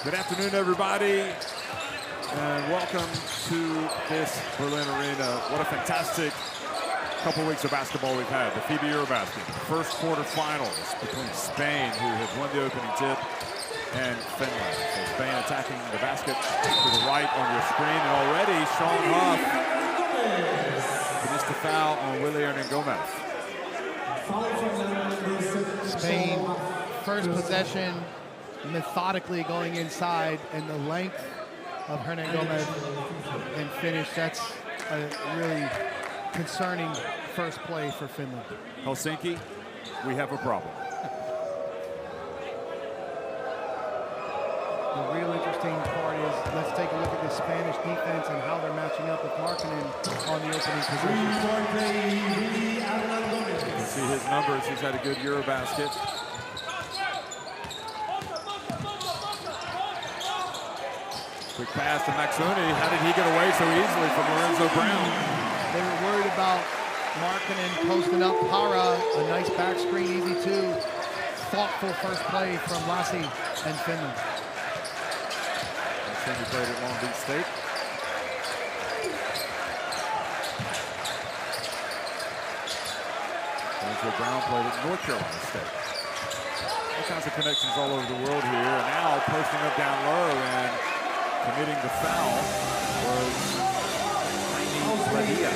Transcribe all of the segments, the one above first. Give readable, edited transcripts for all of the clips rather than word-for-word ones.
Good afternoon, everybody, and welcome to this Berlin Arena. What a fantastic couple weeks of basketball we've had. The FIBA Eurobasket, first quarterfinals between Spain, who have won the opening tip, and Finland. So Spain attacking the basket to the right on your screen, and already Sean Huff missed the foul on Willie Hernangomez. Spain, first possession, methodically going inside, and the length of Hernangomez and finish. That's a really concerning first play for Finland. Helsinki, we have a problem. The real interesting part is, let's take a look at the Spanish defense and how they're matching up with Markkanen on the opening position. You can see his numbers. He's had a good Eurobasket. Quick pass to Maxoni. How did he get away so easily from Lorenzo Brown? They were worried about Markkanen posting up Para. A nice back screen, easy two. Thoughtful first play from Lassi and Finland. He played at Long Beach State. Lorenzo Brown played at North Carolina State. All kinds of connections all over the world here. And now posting up down low and committing the foul was Padilla.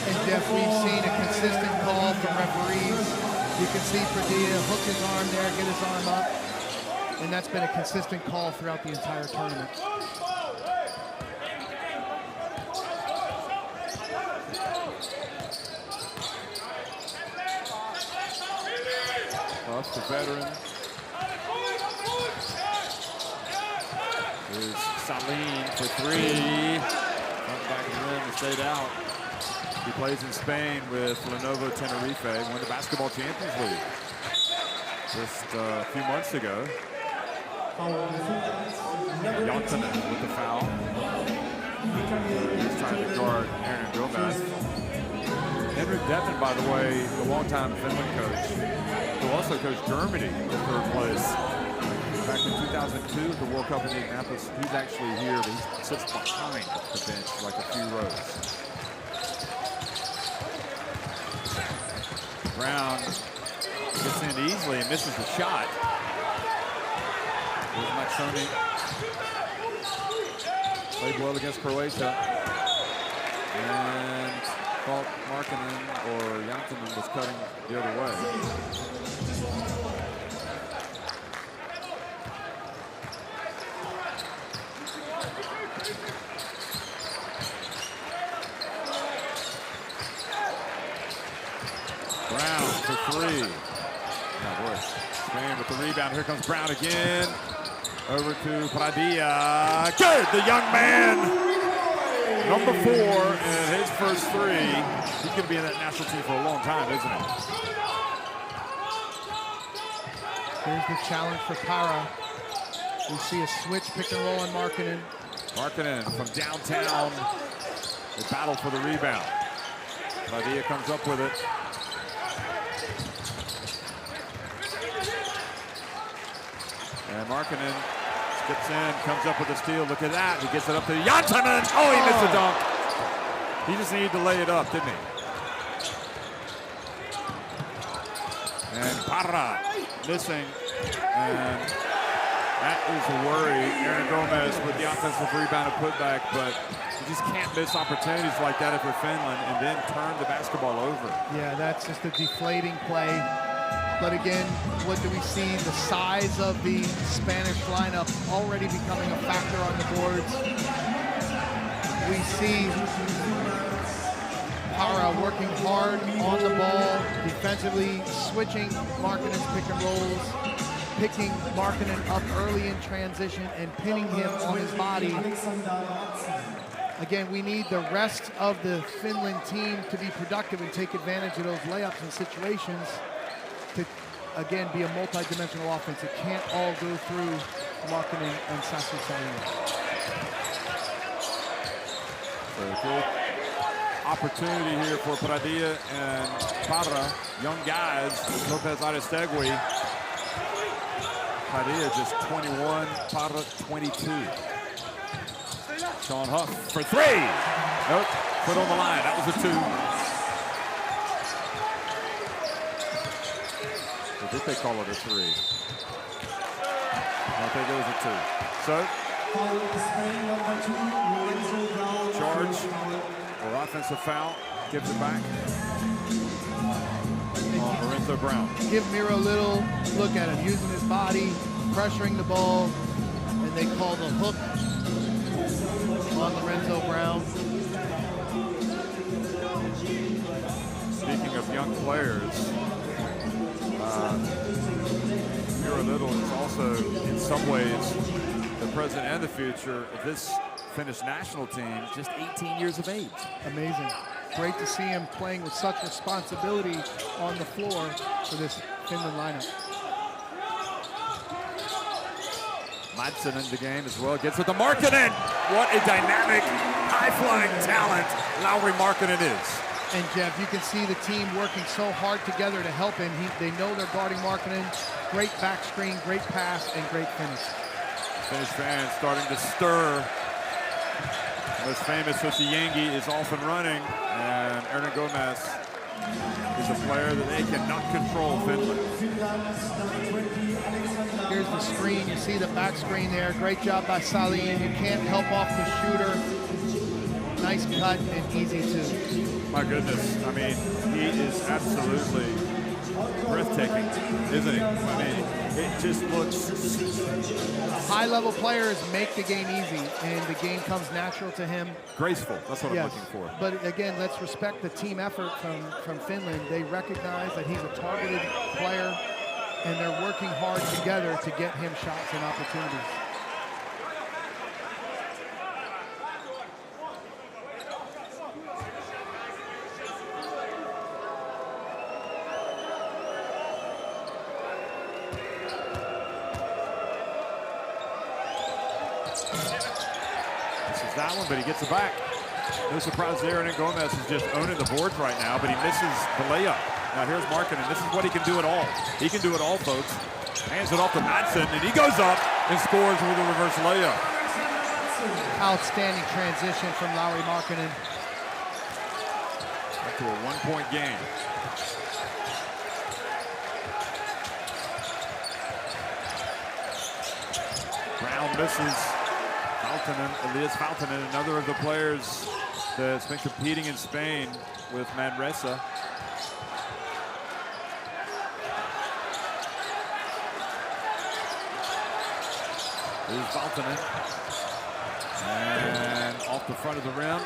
And Jeff, we've seen a consistent call from referees. You can see Padilla hook his arm there, get his arm up. And that's been a consistent call throughout the entire tournament. Plus the veteran is Salim for three. Front back of the rim and stayed out. He plays in Spain with Lenovo Tenerife, won the Basketball Champions League just a few months ago. Jantanen with the foul. He's trying to guard Hernangomez. Henrik Devin, by the way, the longtime Finland coach, who also coached Germany in third place back in 2002 at the World Cup in Indianapolis. He's actually here, but he sits behind the bench like a few rows. Brown gets in easily and misses the shot. Here's Maxoni. Played well against Croatia. And thought Markkanen or Jantanen was cutting the other way. Brown for three. Not worse. Spain with the rebound. Here comes Brown again. Over to Padilla. Good, the young man. Number 4 and his first three. He's going to be in that national team for a long time, isn't he? Here's the challenge for Para. We see a switch pick and roll on Markkanen. Markkanen from downtown. They battle for the rebound. Padilla comes up with it. And Markkanen skips in, comes up with a steal. Look at that. He gets it up to Jantanen. Oh, he missed a dunk. He just needed to lay it up, didn't he? And Parra missing. And that is a worry. Hernangomez with the offensive rebound and putback, but you just can't miss opportunities like that if you're Finland and then turn the basketball over. Yeah, that's just a deflating play. But again, what do we see? The size of the Spanish lineup already becoming a factor on the boards. We see Para working hard on the ball, defensively, switching Markkanen's pick and rolls, picking Markkanen up early in transition and pinning him on his body. Again, we need the rest of the Finland team to be productive and take advantage of those layups and situations to, again, be a multi-dimensional offense. It can't all go through Markkanen and Sassu Salia. Very good opportunity here for Padilla and Parra, young guys. Lopez Aristegui Padilla just 21, Parra 22. Sean Huff for three. Nope, put on the line. That was a two. Or did they call it a three? I think it was a two. So, charge or offensive foul. Gives it back on Lorenzo Brown. Give Miro a little look at him, using his body, pressuring the ball, and they call the hook on Lorenzo Brown. Speaking of young players, Miro Little is also, in some ways, the present and the future of this Finnish national team, just 18 years of age. Amazing. Great to see him playing with such responsibility on the floor for this Finland lineup. Madsen in the game as well. Gets with the Markkanen. What a dynamic, high-flying talent Lauri Markkanen is. And Jeff, you can see the team working so hard together to help him. They know they're guarding Markkanen. Great back screen, great pass, and great finish. Finnish fans starting to stir. The most famous Susi Yengi is off and running, and Hernan Gomez is a player that they cannot control Finland. Here's the screen. You see the back screen there. Great job by Salin. You can't help off the shooter. Nice cut and easy too. My goodness, I mean, he is absolutely breathtaking, isn't he? I mean, it just looks... High-level players make the game easy, and the game comes natural to him. Graceful, that's what I'm looking for. But again, let's respect the team effort from Finland. They recognize that he's a targeted player, and they're working hard together to get him shots and opportunities. That one, but he gets it back. No surprise there, and Gomez is just owning the boards right now, but he misses the layup. Now here's Markkanen. This is what he can do at all. He can do it all, folks. Hands it off to Madsen, and he goes up and scores with a reverse layup. Outstanding transition from Lauri Markkanen. Back to a one-point game. Brown misses. Elias Valtonen, another of the players that's been competing in Spain with Manresa. Here's Valtonen. And off the front of the rim.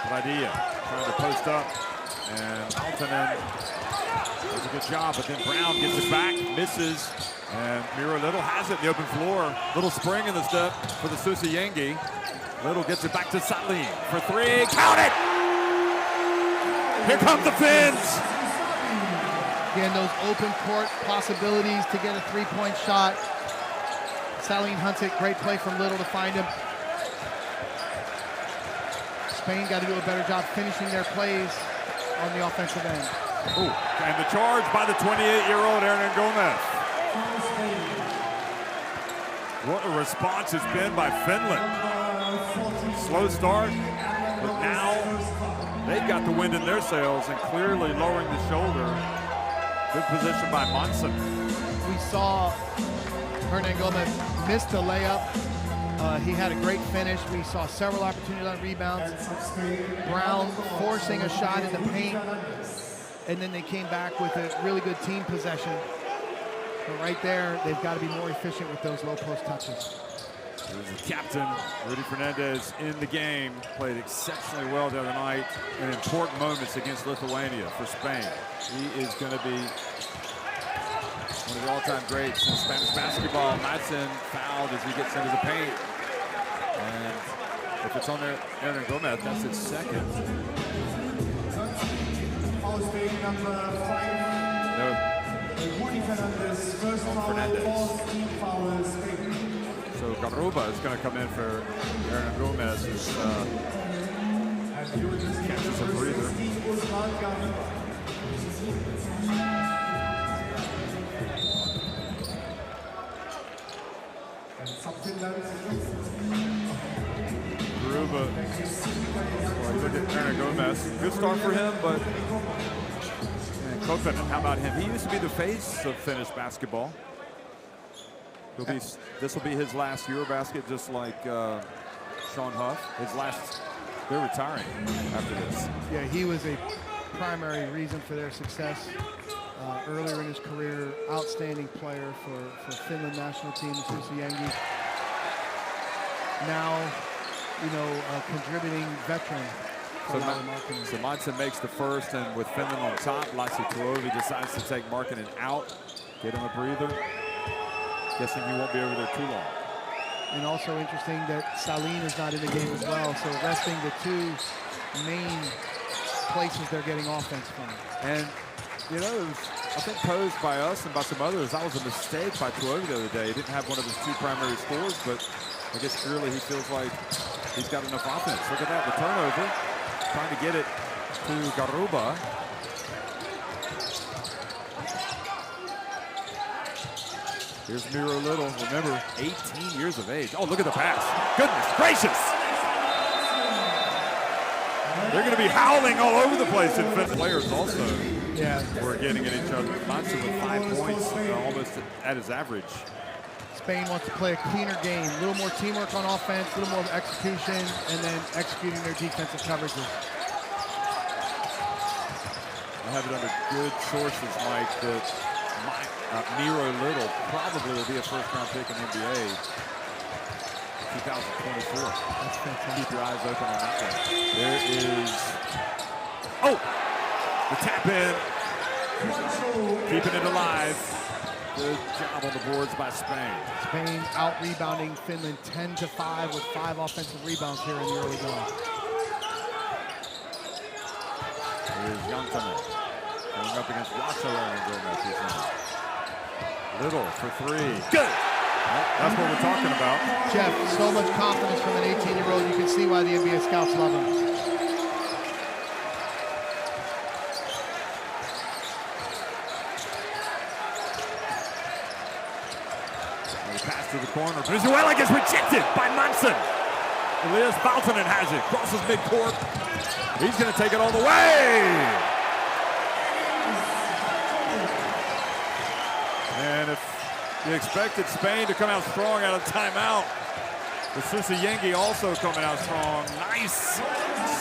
Padilla trying to post up, and Valtonen does a good job, but then Brown gets it back, misses, and Miro Little has it in the open floor. Little spring in the step for the Susi Yengi. Little gets it back to Salin for three, count it! Here come the Finns! Again, those open court possibilities to get a three-point shot. Salin hunts it, great play from Little to find him. Spain got to do a better job finishing their plays on the offensive end. Ooh, and the charge by the 28-year-old Hernan Gomez. What a response it's been by Finland. Slow start, but now they've got the wind in their sails and clearly lowering the shoulder. Good position by Monson. We saw Hernan Gomez miss the layup. He had a great finish. We saw several opportunities on rebounds. Brown forcing a shot in the paint, and then they came back with a really good team possession. But right there, they've got to be more efficient with those low post touches. There's the captain, Rudy Fernandez, in the game. Played exceptionally well the other night in important moments against Lithuania for Spain. He is going to be one of the all-time greats in Spanish basketball. Madsen fouled as he gets into the paint. And if it's on there, Hernan Gomez, that's his second. No. Fernandez. So Garuba is going to come in for Hernan Gomez, who's catches a breather. Garuba, well, you look at Hernan Gomez, good start for him, but Kopen, how about him? He used to be the face of Finnish basketball. This will be his last Eurobasket, just like Sean Huff. They're retiring after this. Yeah, he was a primary reason for their success earlier in his career. Outstanding player for Finland national team, Susi Yengi. Now, contributing veteran. So Monson makes the first, and with Finland on top, Lassi Tuovi decides to take Markkanen out, get him a breather. Guessing he won't be over there too long. And also interesting that Salin is not in the game as well, so resting the two main places they're getting offense from. And, it was, I think, posed by us and by some others. That was a mistake by Tuovi the other day. He didn't have one of his two primary scores, but I guess clearly he feels like he's got enough offense. Look at that, the turnover. Trying to get it to Garuba. Here's Miro Little, remember, 18 years of age. Oh, look at the pass. Goodness gracious. They're going to be howling all over the place. And Finnish players also were getting at each other. Monson with 5 points, almost at his average. Spain wants to play a cleaner game, a little more teamwork on offense, a little more execution, and then executing their defensive coverages. I have it under good sources, Mike, that Miro Little probably will be a first-round pick in the NBA 2024. That's fantastic. Keep your eyes open on that one. There is, the tap in, keeping it alive. Good job on the boards by Spain. Spain out-rebounding Finland 10-5 with 5 offensive rebounds here in the early going. Here's Jantanen going up against Wacho and Gomez. Little for three. Good! That's what we're talking about. Jeff, so much confidence from an 18-year-old. You can see why the NBA scouts love him. To the corner. Venezuela gets rejected by Monson. Elias Valtonen has it. Crosses midcourt. He's going to take it all the way. And if you expected Spain to come out strong out of timeout, the Susi Yengi also coming out strong. Nice,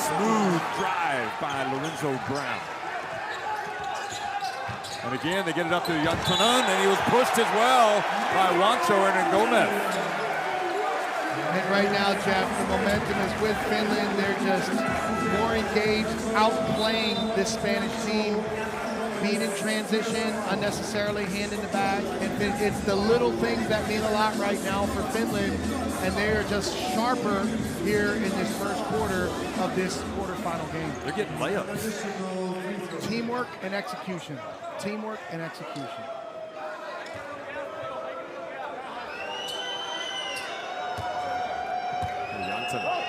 smooth drive by Lorenzo Brown. And again, they get it up to Jantanen, and he was pushed as well by Wancho and Gomez. And right now, Jeff, the momentum is with Finland. They're just more engaged, outplaying this Spanish team, being in transition, unnecessarily hand in the bag. And it's the little things that mean a lot right now for Finland, and they are just sharper here in this first quarter of this quarterfinal game. They're getting layups. Teamwork and execution. Teamwork and execution. Jantanen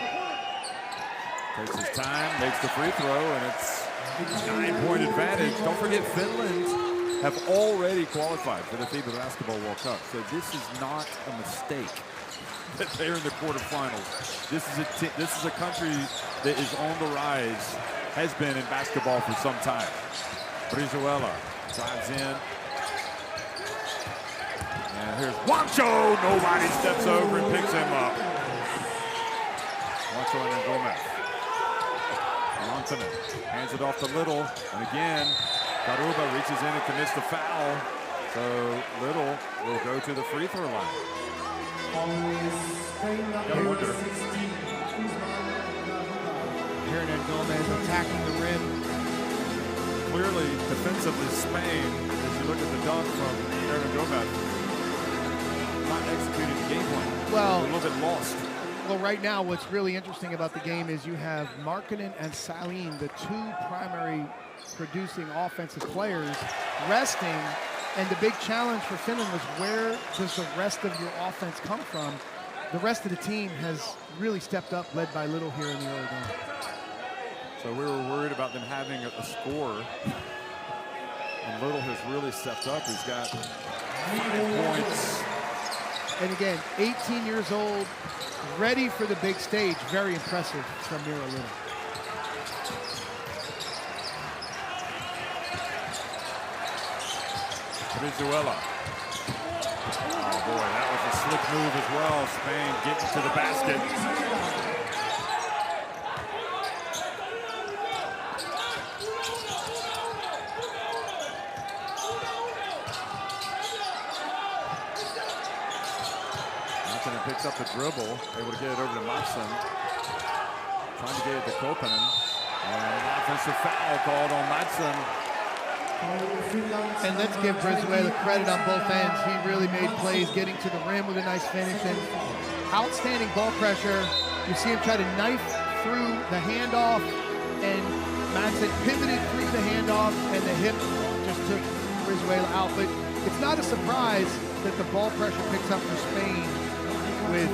takes his time, makes the free throw, and it's a 9-point advantage. Don't forget, Finland have already qualified for the FIBA Basketball World Cup, so this is not a mistake that they're in the quarterfinals. This is a country that is on the rise, has been in basketball for some time. Brizuela drives in. And here's Wancho. Nobody steps over and picks him up. Wancho and then Gomez. Jantanen hands it off to Little. And again, Garuba reaches in and commits the foul. So Little will go to the free throw line. Gotta wonder. Hernan Gomez attacking the rim. Clearly, defensively, Spain, as you look at the dunk from Hernan Gomez, not executing the game plan. Well, a little bit lost. Well, right now, what's really interesting about the game is you have Markkanen and Salin, the two primary producing offensive players, resting And the big challenge for Finland was, where does the rest of your offense come from? The rest of the team has really stepped up, led by Little here in the early game. So we were worried about them having a score. And Little has really stepped up. He's got 5 points. And again, 18 years old, ready for the big stage. Very impressive from Miro Little. Venezuela. Oh boy, that was a slick move as well. Spain getting to the basket. Markkanen picks up the dribble, able to get it over to Mattsson. Trying to get it to Koponen. And an offensive foul called on Mattsson. And let's give Venezuela credit on both ends. He really made plays, getting to the rim with a nice finish, and outstanding ball pressure. You see him try to knife through the handoff, and Mattsson pivoted through the handoff, and the hip just took Venezuela out. But it's not a surprise that the ball pressure picks up for Spain with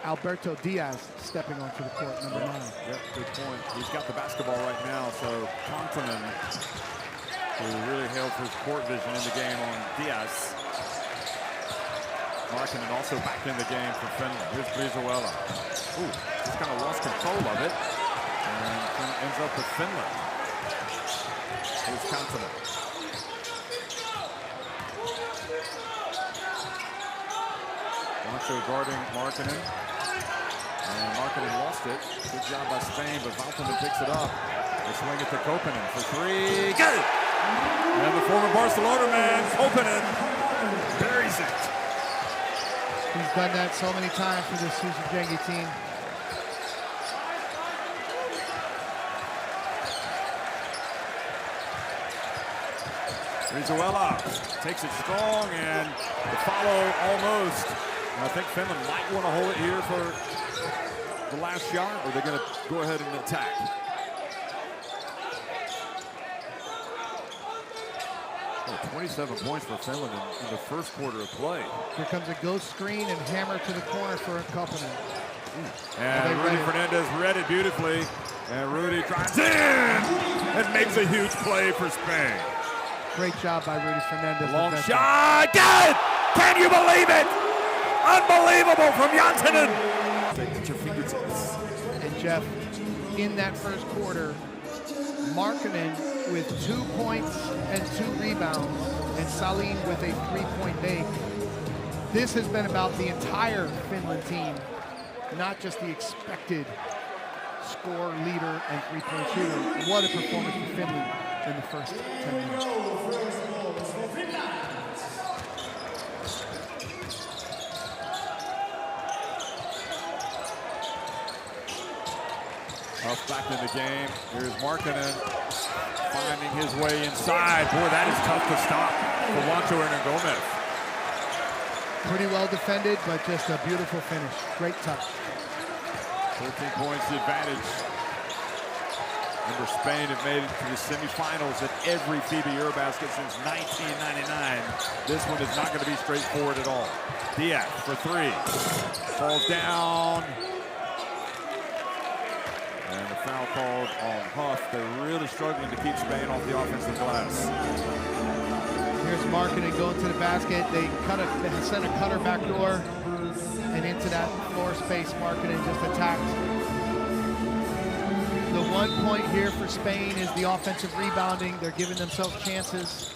Alberto Diaz stepping onto the court, number 9. Yep, good point. He's got the basketball right now, so Kontonen, who really held his court vision in the game on Diaz. Markkanen also back in the game for Finland. Here's Venezuela. Ooh, just kind of lost control of it, and ends up with Finland. Here's Kontonen. Wancho guarding Markkanen. And Markkanen lost it. Good job by Spain, but Valtonen picks it up. They swing it to Koponen for 3. Good! And the former Barcelona man, Koponen, buries it. He's done that so many times for this Susan Jengi team. Venezuela takes it strong, and the follow almost. And I think Finland might want to hold it here for the last shot, or they're going to go ahead and attack. Oh, 27 points for Finland in the first quarter of play. Here comes a ghost screen and hammer to the corner for Koponen. And Rudy Fernandez read it beautifully. And Rudy drives in and makes a huge play for Spain. Great job by Rudy Fernandez. Long shot, good! Can you believe it? Unbelievable from Janssenen. At your fingertips. And Jeff, in that first quarter, Markkanen with 2 points and 2 rebounds, and Salin with a 3-point make. This has been about the entire Finland team, not just the expected score leader and 3-point shooter. What a performance for Finland in the first 10 minutes. Huff back in the game. Here's Markkanen finding his way inside. Boy, that is tough to stop for Wancho Hernangomez. Pretty well defended, but just a beautiful finish. Great touch. 14 points the advantage. Remember, Spain have made it to the semifinals at every FIBA Eurobasket since 1999. This one is not going to be straightforward at all. Diaz for 3. Falls down. And the foul called on Huff. They're really struggling to keep Spain off the offensive glass. Here's Markkanen going to the basket. They sent a cutter back door, and into that floor space, Markkanen just attacked. The 1 point here for Spain is the offensive rebounding. They're giving themselves chances.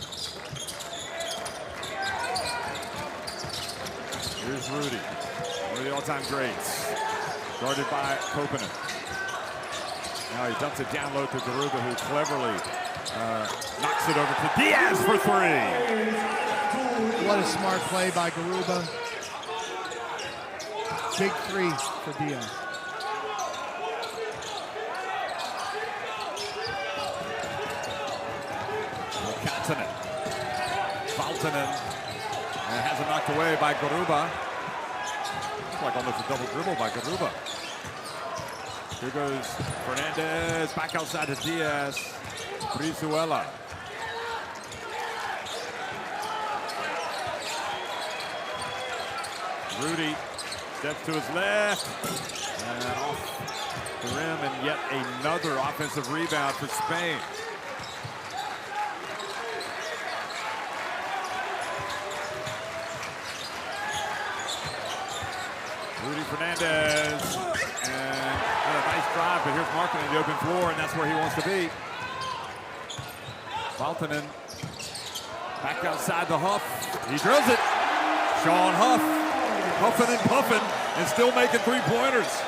Here's Rudy, one of the all-time greats, guarded by Koponen. Now he dumps it down low to Garuba, who cleverly knocks it over to Diaz for 3. What a smart play by Garuba. Big 3 for Diaz. Kontonen. Valtonen has it knocked away by Garuba. Looks like almost a double dribble by Garuba. Here goes Fernandez, back outside to Diaz. Venezuela Rudy steps to his left and off the rim, and yet another offensive rebound for Spain. Rudy Fernandez, and what a nice drive, but here's Markkanen in the open floor, and that's where he wants to be. Valtonen back outside the Huff. He drills it. Sean Huff, huffing and puffing, and still making three-pointers.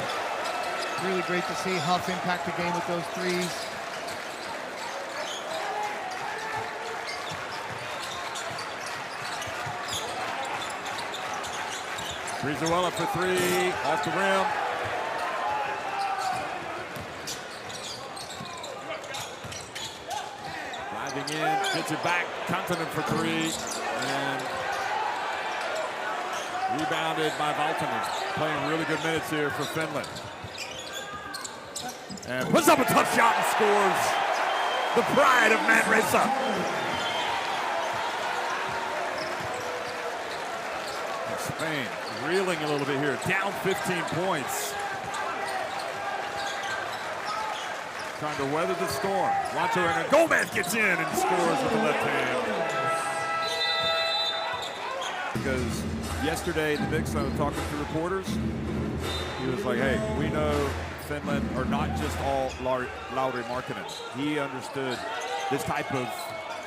Really great to see Huff impact the game with those threes. Brizuela for three, off the rim. Driving in, gets it back, Continent for three, and rebounded by Valtonen. Playing really good minutes here for Finland. And puts up a tough shot and scores. The pride of Manresa. Spain reeling a little bit here, down 15 points. Trying to weather the storm. Juancho Hernangomez gets in and scores with the left hand. Because yesterday in the Big Sun, talking to reporters, he was like, hey, we know Finland are not just all Lauri Markkanen. He understood this type of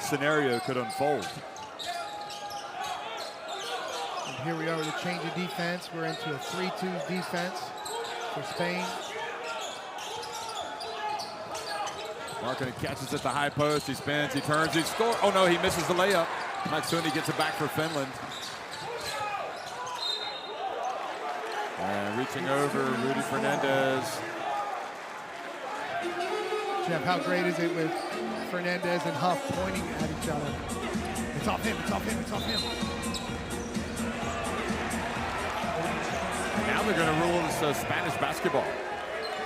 scenario could unfold. Here we are with a change of defense. We're into a 3-2 defense for Spain. Markkanen catches at the high post. He spins, he turns, he scores. Oh no, he misses the layup. Matsuni gets it back for Finland. And reaching over, Rudy Fernandez. Jeff, how great is it with Fernandez and Huff pointing at each other? It's off him, it's off him, it's off him. Now they're going to rule this Spanish basketball.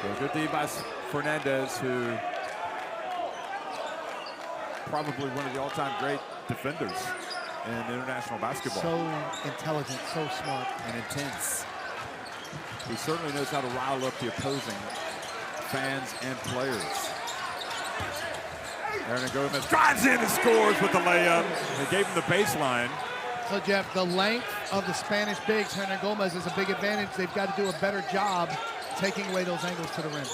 So good D by Fernandez, who probably one of the all-time great defenders in international basketball. So intelligent, so smart. And intense. He certainly knows how to rile up the opposing fans and players. Hernangomez drives in and scores with the layup. They gave him the baseline. So, Jeff, the length of the Spanish bigs, Hernangomez, is a big advantage. They've got to do a better job taking away those angles to the rim.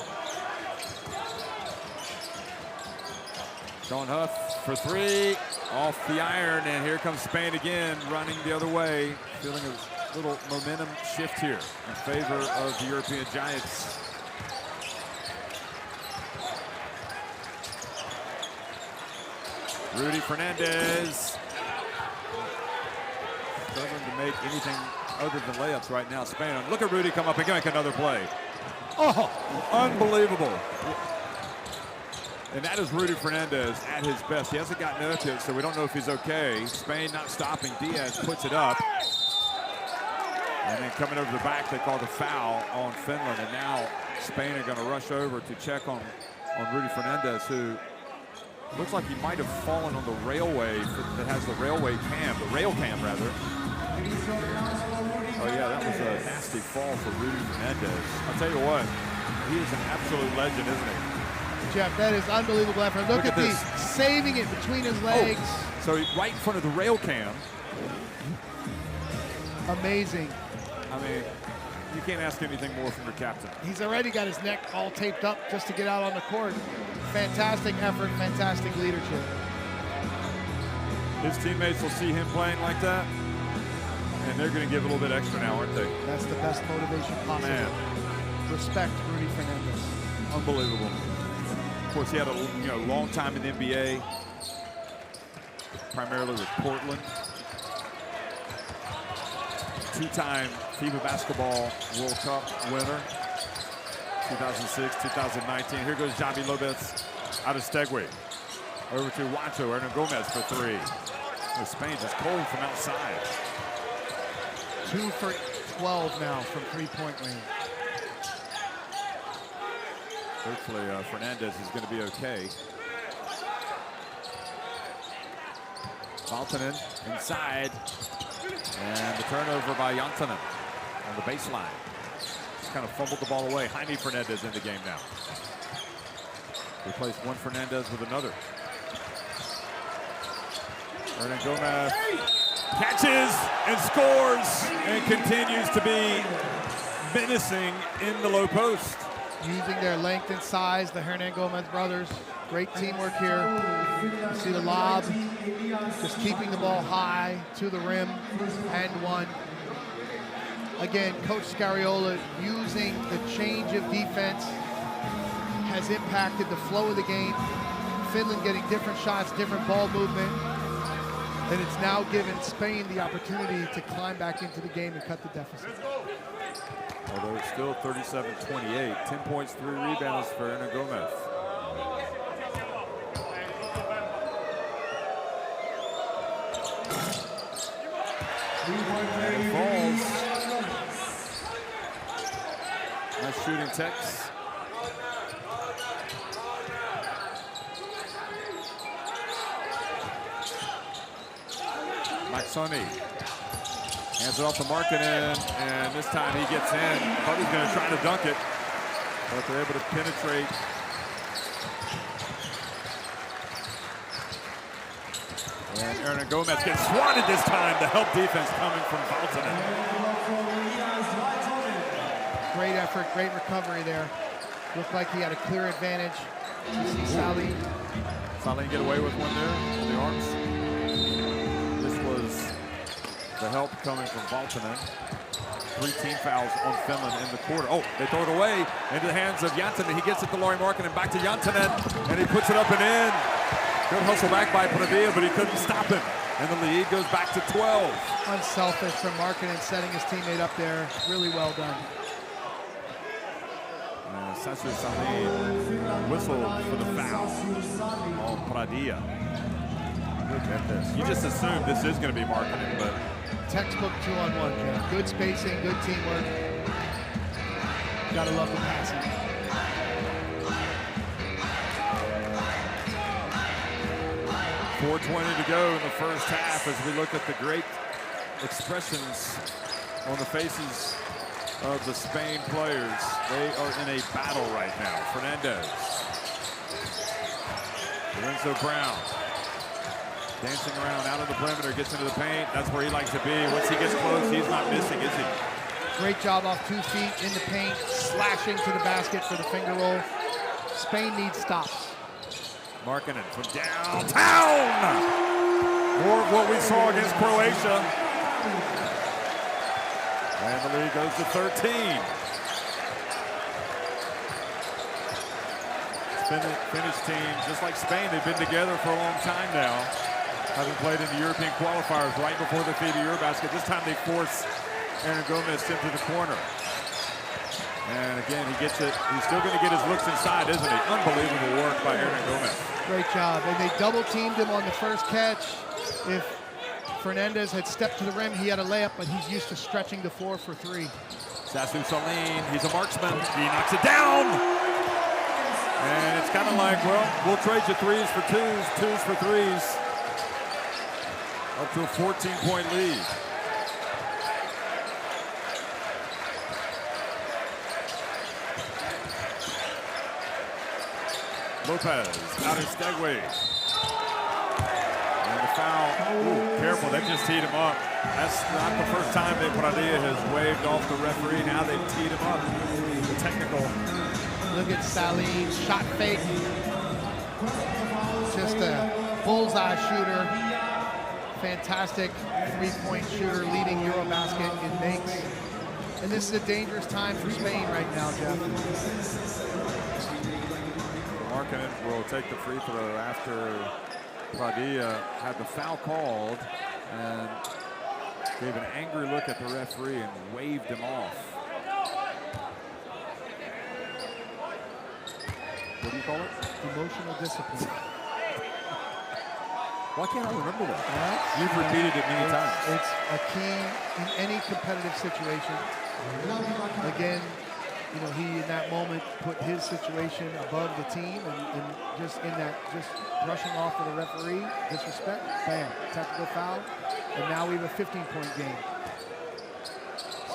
Sean Huff for three, off the iron, and here comes Spain again, running the other way. Feeling a little momentum shift here in favor of the European Giants. Rudy Fernandez. Struggling to make anything other than layups right now. Spain, look at Rudy come up and make another play. Oh, unbelievable. And that is Rudy Fernandez at his best. He hasn't gotten up yet, so we don't know if he's okay. Spain not stopping. Diaz puts it up. And then coming over the back, they called a foul on Finland. And now Spain are going to rush over to check on Rudy Fernandez, who looks like he might have fallen on the railway that has the railway cam, the rail cam rather. Oh yeah, that was a nasty fall for Rudy Fernandez. I'll tell you what, he is an absolute legend, isn't he? Jeff, that is unbelievable effort. Look at this, saving it between his legs. Oh, so right in front of the rail cam. Amazing. I mean, you can't ask anything more from your captain. He's already got his neck all taped up just to get out on the court. Fantastic effort, fantastic leadership. His teammates will see him playing like that, and they're going to give a little bit extra now, aren't they? That's the best motivation possible. Man. Respect Rudy Fernandez. Unbelievable. Of course, he had a long time in the NBA, primarily with Portland. Two-time FIBA Basketball World Cup winner, 2006, 2019. Here goes Javi Lopez out of Stegway. Over to Juancho Hernangomez for three. Spain just cold from outside. 2 for 12 now from three-point range. Hopefully Fernandez is going to be okay. Valtonen inside. And the turnover by Jantonen. on the baseline. Just kind of fumbled the ball away. Jaime Fernandez in the game now. Replaced one Fernandez with another. Hernan Gomez catches and scores and continues to be menacing in the low post. Using their length and size, the Hernan Gomez brothers. Great teamwork here. You see the lob, just keeping the ball high to the rim, and one. Again, Coach Scariola using the change of defense has impacted the flow of the game. Finland getting different shots, different ball movement, and it's now given Spain the opportunity to climb back into the game and cut the deficit. Although it's still 37-28, 10 points, 3 rebounds for Hernan Gomez. And it falls. Nice shooting Tex. Mike Sonny hands it off to Markkanen, and this time he gets in. Thought he was going to try to dunk it, but they're able to penetrate. And Hernan Gomez gets swatted this time. The help defense coming from Valtonen. Great effort, great recovery there. Looked like he had a clear advantage. You see Saline Get away with one there on the arms. This was the help coming from Valtonen. 3 team fouls on Finland in the quarter. Oh, they throw it away into the hands of Jantunen. He gets it to Lauri Markkanen, back to Jantunen, and he puts it up and in. Good hustle back by Pradilla, but he couldn't stop him. And the lead goes back to 12. Unselfish from Markkanen, setting his teammate up there. Really well done. Sasha Saline whistled for the foul on Pradilla. Look at this. You just assume this is going to be Markkanen, but textbook 2-on-1, Jeff. Good spacing, good teamwork. Gotta love the passing. .420 to go in the first half as we look at the great expressions on the faces of the Spain players. They are in a battle right now. Fernandez. Lorenzo Brown. Dancing around out of the perimeter, gets into the paint. That's where he likes to be. Once he gets close, he's not missing, is he? Great job off 2 feet in the paint, slashing to the basket for the finger roll. Spain needs stops. Markkanen from downtown. More of what we saw against Croatia. And the lead goes to 13. Finnish team, just like Spain, they've been together for a long time now, having played in the European qualifiers right before the FIBA Eurobasket. This time they force Hernan Gomez into the corner. And again, he gets it. He's still going to get his looks inside, isn't he? Unbelievable work by Hernan Gomez. Great job. And they double-teamed him on the first catch. If Fernandez had stepped to the rim, he had a layup, but he's used to stretching the floor for 3. Sassu Saline, he's a marksman. He knocks it down. And it's kind of like, well, we'll trade you 3s for 2s, 2s for 3s. Up to a 14-point lead. Lopez, out in Stegway. And the foul, ooh, careful, they just teed him up. That's not the first time that Pradilla has waved off the referee. Now they've teed him up. The technical. Look at Saline, shot fake. Just a bullseye shooter. Fantastic 3-point shooter, leading Eurobasket in makes. And this is a dangerous time for Spain right now, Jeff. Markkanen will take the free throw after Pradilla had the foul called and gave an angry look at the referee and waved him off. What do you call it? Emotional discipline. Why can't I remember that? You've repeated it many times. It's a key in any competitive situation. Again, you know, he in that moment put his situation above the team and just in that, just brushing off of the referee, disrespect, bam, technical foul, and now we have a 15-point game.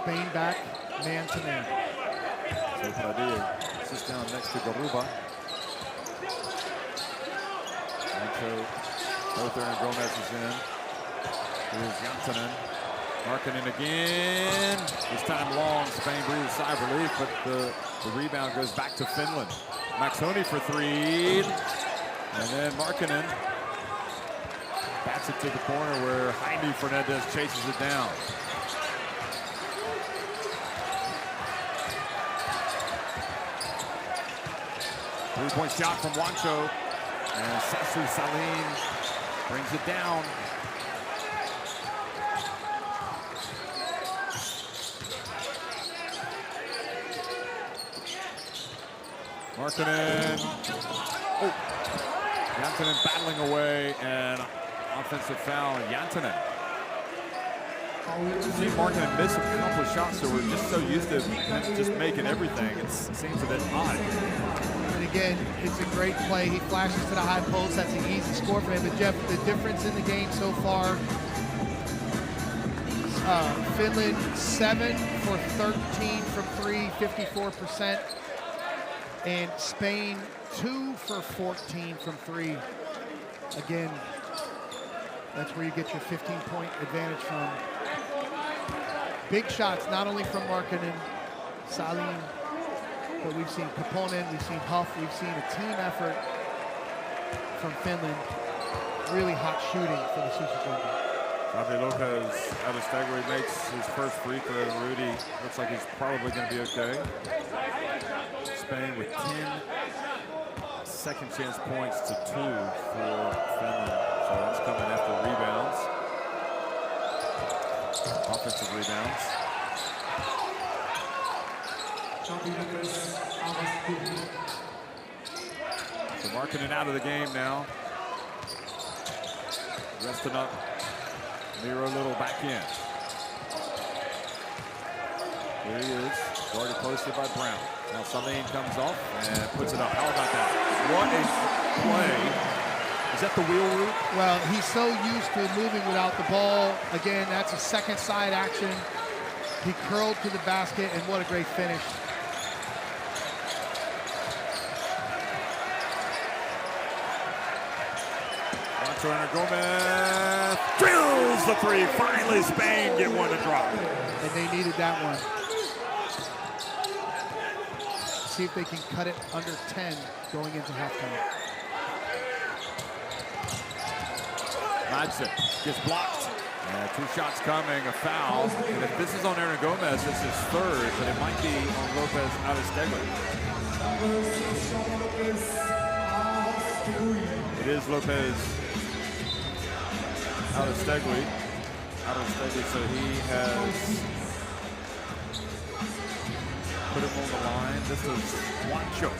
Spain back man to man. So Padilla sits down next to Garuba. Wancho, both Aaron Gomez is in. Here's Jantanen. Markkanen again. This time long. Spain breathes a sigh of relief, but the rebound goes back to Finland. Maxoni for three. And then Markkanen bats it to the corner where Jaime Fernandez chases it down. Three-point shot from Wancho. And Sasu Salim brings it down. Markkanen. Oh. Jantanen battling away, and offensive foul on Jantanen. You see Markkanen miss a couple of shots, so we're just so used to him just making everything. It seems a bit odd. And again, it's a great play. He flashes to the high post. That's an easy score for him. But Jeff, the difference in the game so far, Finland 7 for 13 from three, 54%. And Spain 2 for 14 from three. Again, that's where you get your 15-point advantage from. Big shots, not only from Markkanen, Salim, but we've seen Kaponen, we've seen Huff, we've seen a team effort from Finland. Really hot shooting for the Super Junior. Javi Lopez out of Stegway makes his first free throw, and Rudy looks like he's probably going to be okay. Spain with 10 second chance points to 2 for Finland. So that's coming after rebounds. Offensive rebounds. So Markkanen out of the game now. Resting up. Miro Little back in. Here he is, guarded closely by Brown. Now Salim comes off and puts it up. How about that? What a play. Is that the wheel route? Well, he's so used to moving without the ball. Again, that's a second side action. He curled to the basket, and what a great finish. Aaron Gomez drills the three. Finally, Spain get one to drop. And they needed that one. See if they can cut it under 10 going into halftime. Madsen gets blocked. And 2 shots coming, a foul. And if this is on Aaron Gomez, this is third, but it might be on Lopez out of Stegler. It is Lopez out of Stegler. So he has put him on the line. This is Wancho.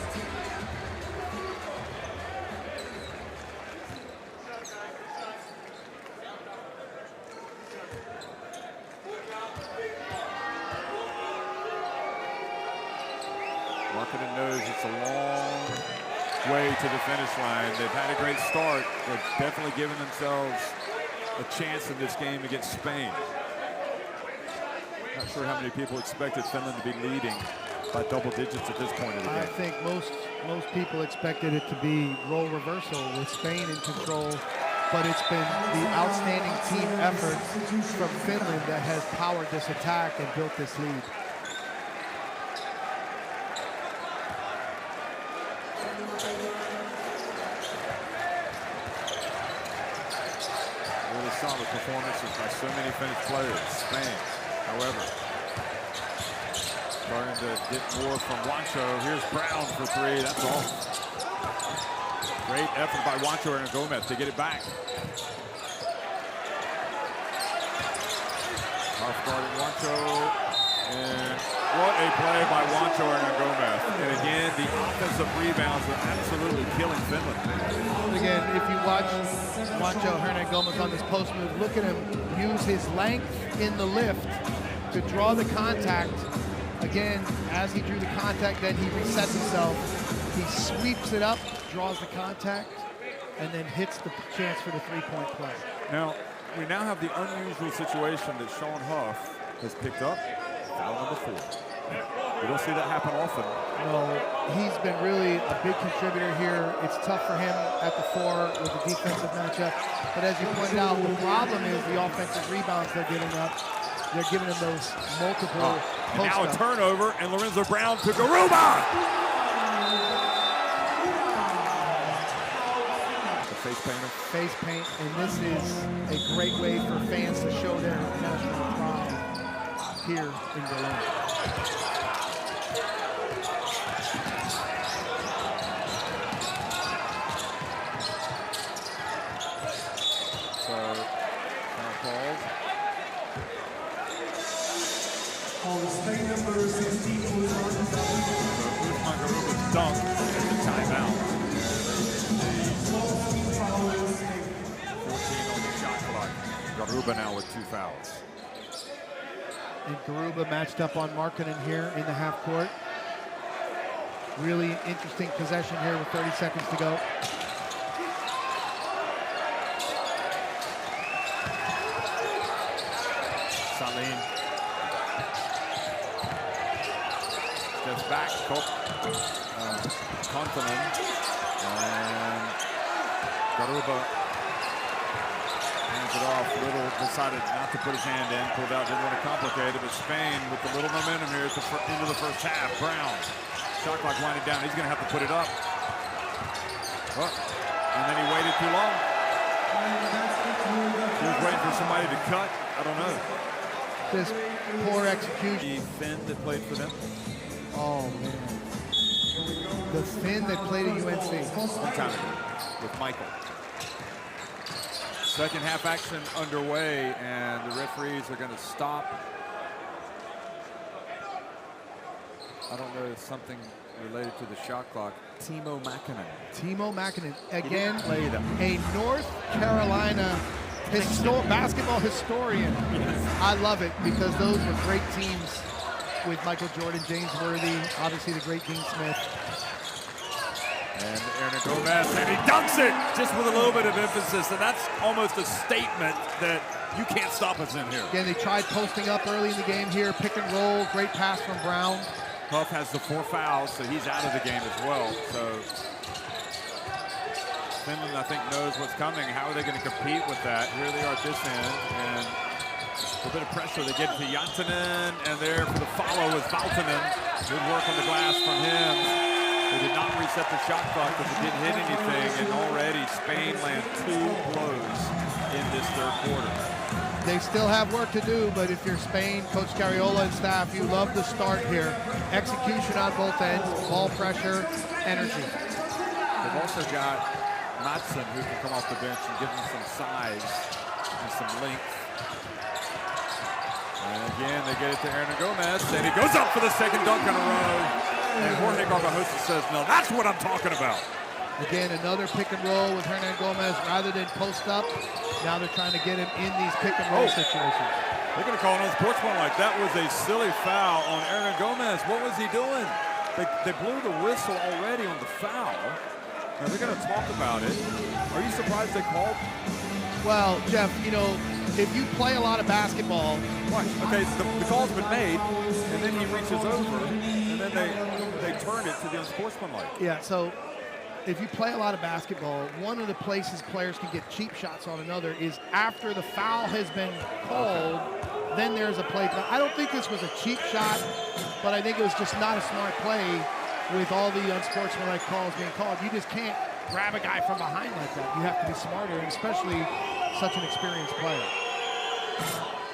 Markkanen knows it's a long way to the finish line. They've had a great start. They've definitely given themselves a chance in this game against Spain. Not sure how many people expected Finland to be leading by double digits at this point of the game. I think most people expected it to be role reversal with Spain in control, but it's been the outstanding team effort from Finland that has powered this attack and built this lead. Really solid performances by so many Finnish players. Spain, however, starting to get more from Wancho. Here's Brown for 3. That's all. Great effort by Wancho and Gomez to get it back. Off guarding Wancho. And what a play by Wancho and Gomez. And again, the offensive rebounds are absolutely killing Finland. Again, if you watch Wancho Hernan Gomez on this post move, look at him use his length in the lift to draw the contact. Again, as he drew the contact, then he resets himself. He sweeps it up, draws the contact, and then hits the chance for the three-point play. Now, we now have the unusual situation that Sean Huff has picked up Foul number 4. You don't see that happen often. No, he's been really a big contributor here. It's tough for him at the 4 with the defensive matchup. But as you pointed out, the problem is the offensive rebounds they're giving up. They're giving him those multiple And now a turnover, and Lorenzo Brown to Garuba. The face painter. Face paint, and this is a great way for fans to show their national pride here in Berlin. So, foul called. Spain number 16 was Usman Garuba's dunk is a timeout. 14 on the shot clock. Garuba now with 2 fouls. And Garuba matched up on Markkanen here in the half court. Really interesting possession here with 30 seconds to go. Salim. Steps back, Kontanen, and Garuba hands it off. Little decided not to put his hand in, pulled out, didn't want to complicate it, but Spain with a little momentum here at the end of the first half. Brown, shot clock winding down, he's going to have to put it up. Oh, and then he waited too long. He was waiting for somebody to cut, I don't know. Just poor execution. The Finn that played for them. Oh, man. The Finn that played at UNC. One time ago with Michael. Second half action underway, and the referees are going to stop. I don't know, something related to the shot clock. Timo Makinen. Again, play them. A North Carolina basketball historian. Yes. I love it because those were great teams with Michael Jordan, James Worthy, obviously the great Dean Smith. And Aaron Gomez, and he dunks it just with a little bit of emphasis, and that's almost a statement that you can't stop us in here. Again, they tried posting up early in the game here, pick and roll, great pass from Brown. Huff has the 4 fouls, so he's out of the game as well. So Finland, I think, knows what's coming. How are they going to compete with that? Here they are at this end, and a bit of pressure. They get to Janssenen, and there for the follow is Valtonen. Good work on the glass from him. They did not reset the shot clock because it didn't hit anything, and already Spain land 2 blows in this third quarter. They still have work to do, but if you're Spain, Coach Cariola and staff, you love the start here. Execution on both ends, ball pressure, energy. They've also got Madsen, who can come off the bench and give them some size and some length. And again, they get it to Aaron Gomez, and he goes up for the second dunk in a row. And Jorge Garbajosa says, no, that's what I'm talking about. Again, another pick and roll with Hernan Gomez. Rather than post up, now they're trying to get him in these pick and roll situations. They're going to call an unsportsmanlike. That was a silly foul on Hernan Gomez. What was he doing? They blew the whistle already on the foul. Now they're going to talk about it. Are you surprised they called? Well, Jeff, you know, if you play a lot of basketball. What? Okay, the call's been made, and then he reaches over, and then they turn it to the unsportsmanlike. Yeah, so if you play a lot of basketball, one of the places players can get cheap shots on another is after the foul has been called, then there's a play. I don't think this was a cheap shot, but I think it was just not a smart play with all the unsportsmanlike calls being called. You just can't grab a guy from behind like that. You have to be smarter, and especially such an experienced player.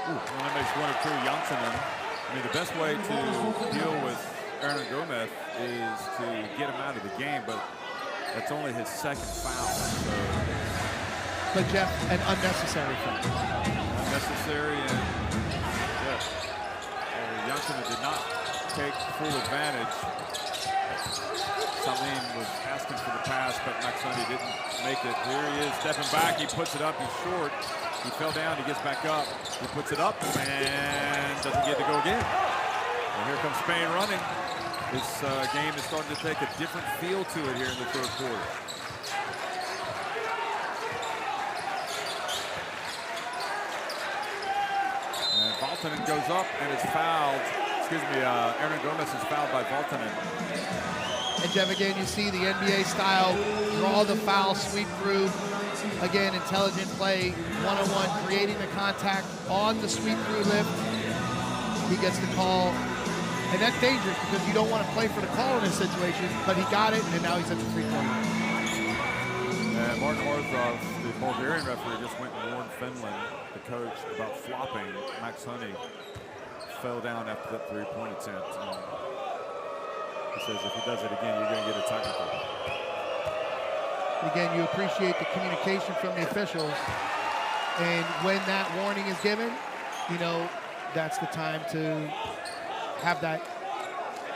Well, that makes one or two. Janssenen. I mean, the best way to deal with Aaron Gomez is to get him out of the game, but that's only his second foul. So. But Jeff, an unnecessary foul. Unnecessary, and Janssenen did not take full advantage. Salim was asking for the pass, but Maxoni didn't make it. Here he is, stepping back. He puts it up. He's short. He fell down. He gets back up. He puts it up and doesn't get to go again. And here comes Spain running. This game is starting to take a different feel to it here in the third quarter. And Valtonen goes up and is fouled. Aaron Gomez is fouled by Valtonen. And Jeff, again, you see the NBA style, draw the foul, sweep through. Again, intelligent play, one-on-one, creating the contact on the sweep through lift. He gets the call. And that's dangerous because you don't want to play for the call in this situation, but he got it, and now he's at the free throw line. And Martin Orzov, the Bulgarian referee, just went and warned Finland, the coach, about flopping. Max Honey fell down after that three-point attempt. And he says if he does it again, you're going to get a technical. Again, you appreciate the communication from the officials. And when that warning is given, you know, that's the time to have that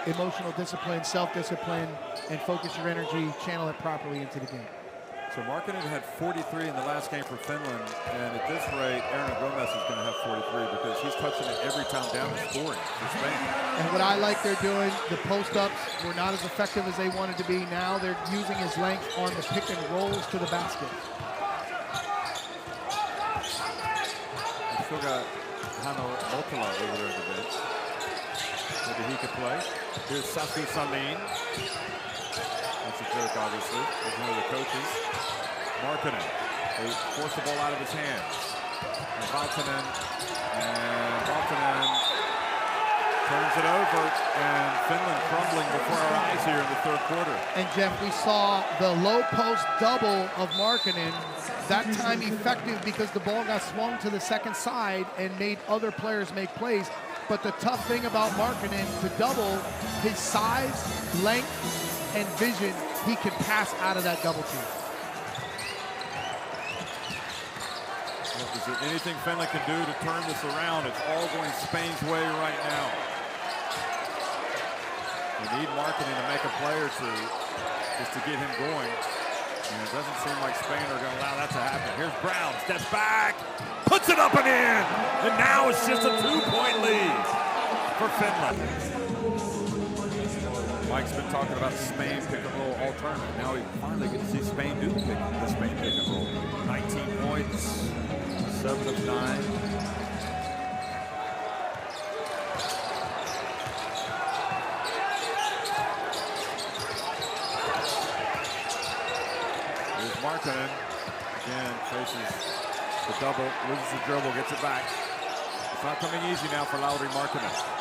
emotional discipline, self-discipline, and focus your energy, channel it properly into the game. So Markkanen had 43 in the last game for Finland, and at this rate, Aaron Gomez is going to have 43 because he's touching it every time down and scoring for Spain. And what I like they're doing, the post-ups were not as effective as they wanted to be. Now they're using his length on the pick and rolls to the basket. We've still got Hanno Multala over there in the bench. Maybe he could play. Here's Sasu Salin. That's a joke, obviously. He's one of the coaches. Markkanen. They force the ball out of his hands. And Valtonen turns it over. And Finland crumbling before our eyes here in the third quarter. And Jeff, we saw the low post double of Markkanen. That time effective because the ball got swung to the second side and made other players make plays. But the tough thing about Markkanen, to double, his size, length, and vision, he can pass out of that double team. Well, is there anything Finland can do to turn this around? It's all going Spain's way right now. We need Markkanen to make a play or two just to get him going. And it doesn't seem like Spain are going to allow that to happen. Here's Brown, steps back, puts it up and in. And now it's just a 2-point lead for Finland. Mike's been talking about Spain pick and roll all tournament. Now we finally get to see Spain do the Spain pick and roll. 19 points, 7 of 9. Here's Markkanen. Again, faces the double, loses the dribble, gets it back. It's not coming easy now for Lauri Markkanen.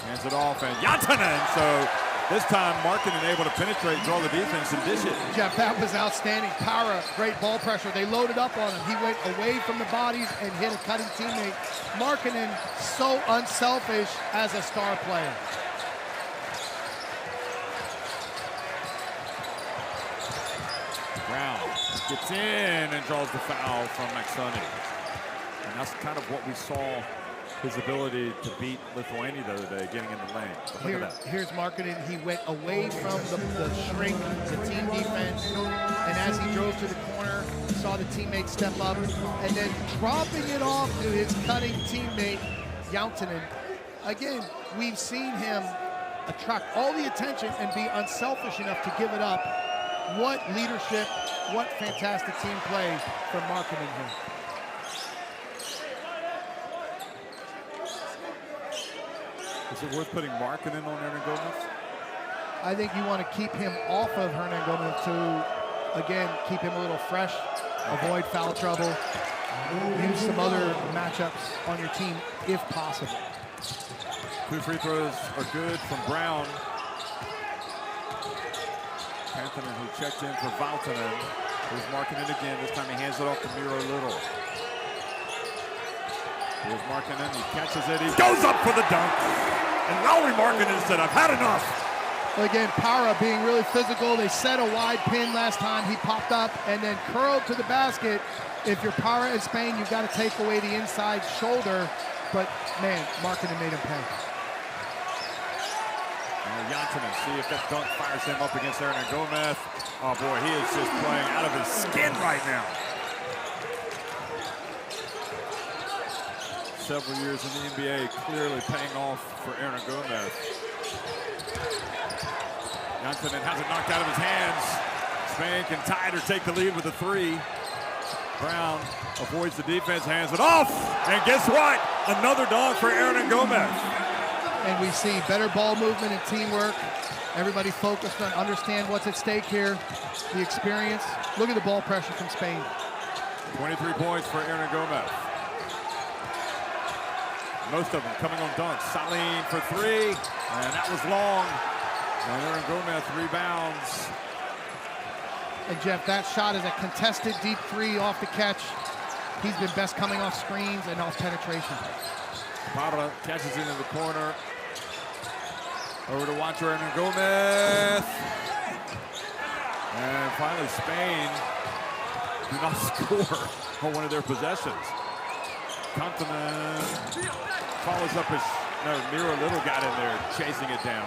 Hands it off, and Jantanen. So this time, Markkanen able to penetrate, draw the defense, and dish it. Jeff, that was outstanding. Para, great ball pressure. They loaded up on him. He went away from the bodies and hit a cutting teammate. Markkanen, so unselfish as a star player. Brown gets in and draws the foul from Maxoni. And that's kind of what we saw, his ability to beat Lithuania the other day, getting in the lane. But look at that. Here's Markkanen. He went away from the shrink, the team defense, and as he drove to the corner, saw the teammate step up, and then dropping it off to his cutting teammate, Jantanen. Again, we've seen him attract all the attention and be unselfish enough to give it up. What leadership, what fantastic team play from Markkanen here. Is it worth putting Markkanen on Hernan Gomez? I think you want to keep him off of Hernan Gomez to, again, keep him a little fresh, avoid foul trouble, use some other matchups on your team if possible. 2 free throws are good from Brown. Anthony, who checked in for Valtonen. Here's Markkanen again. This time he hands it off to Miro Little. Here's Markkanen. He catches it. He goes up for the dunk. And Lauri Markkanen said, I've had enough. Again, Para being really physical. They set a wide pin last time. He popped up and then curled to the basket. If you're Para in Spain, you've got to take away the inside shoulder. But, man, Markkanen made him pay. Jantanen, see if that dunk fires him up against Hernan Gomez. Oh boy, he is just playing out of his skin right now. Several years in the NBA clearly paying off for Hernan Gomez. Jantanen has it knocked out of his hands. Spain can tie it or take the lead with a 3. Brown avoids the defense, hands it off, and guess what? Another dunk for Aaron Gomez. And we see better ball movement and teamwork. Everybody focused on understand what's at stake here. The experience. Look at the ball pressure from Spain. 23 points for Aaron Gomez. Most of them coming on dunks. Salim for three, and that was long. And Aaron Gomez rebounds. And Jeff, that shot is a contested deep three off the catch. He's been best coming off screens and off penetration. Parra catches it in the corner. Over to Juancho Hernan Gomez. And finally Spain do not score on one of their possessions. Kantanen follows up his, no, Miro Little got in there chasing it down.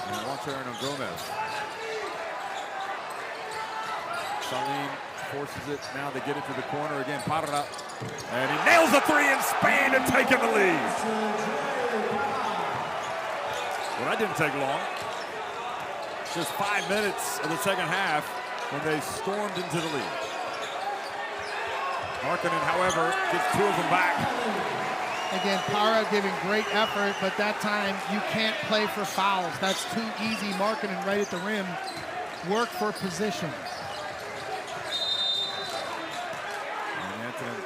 And Juancho Hernan Gomez. Salim forces it. Now they get into the corner again. Parra. And he nails a three in Spain to take in the lead. Well, that didn't take long. Just 5 minutes of the second half when they stormed into the lead. Markkanen, however, gets two of them back. Again, Parra giving great effort, but that time you can't play for fouls. That's too easy. Markkanen right at the rim. Work for position.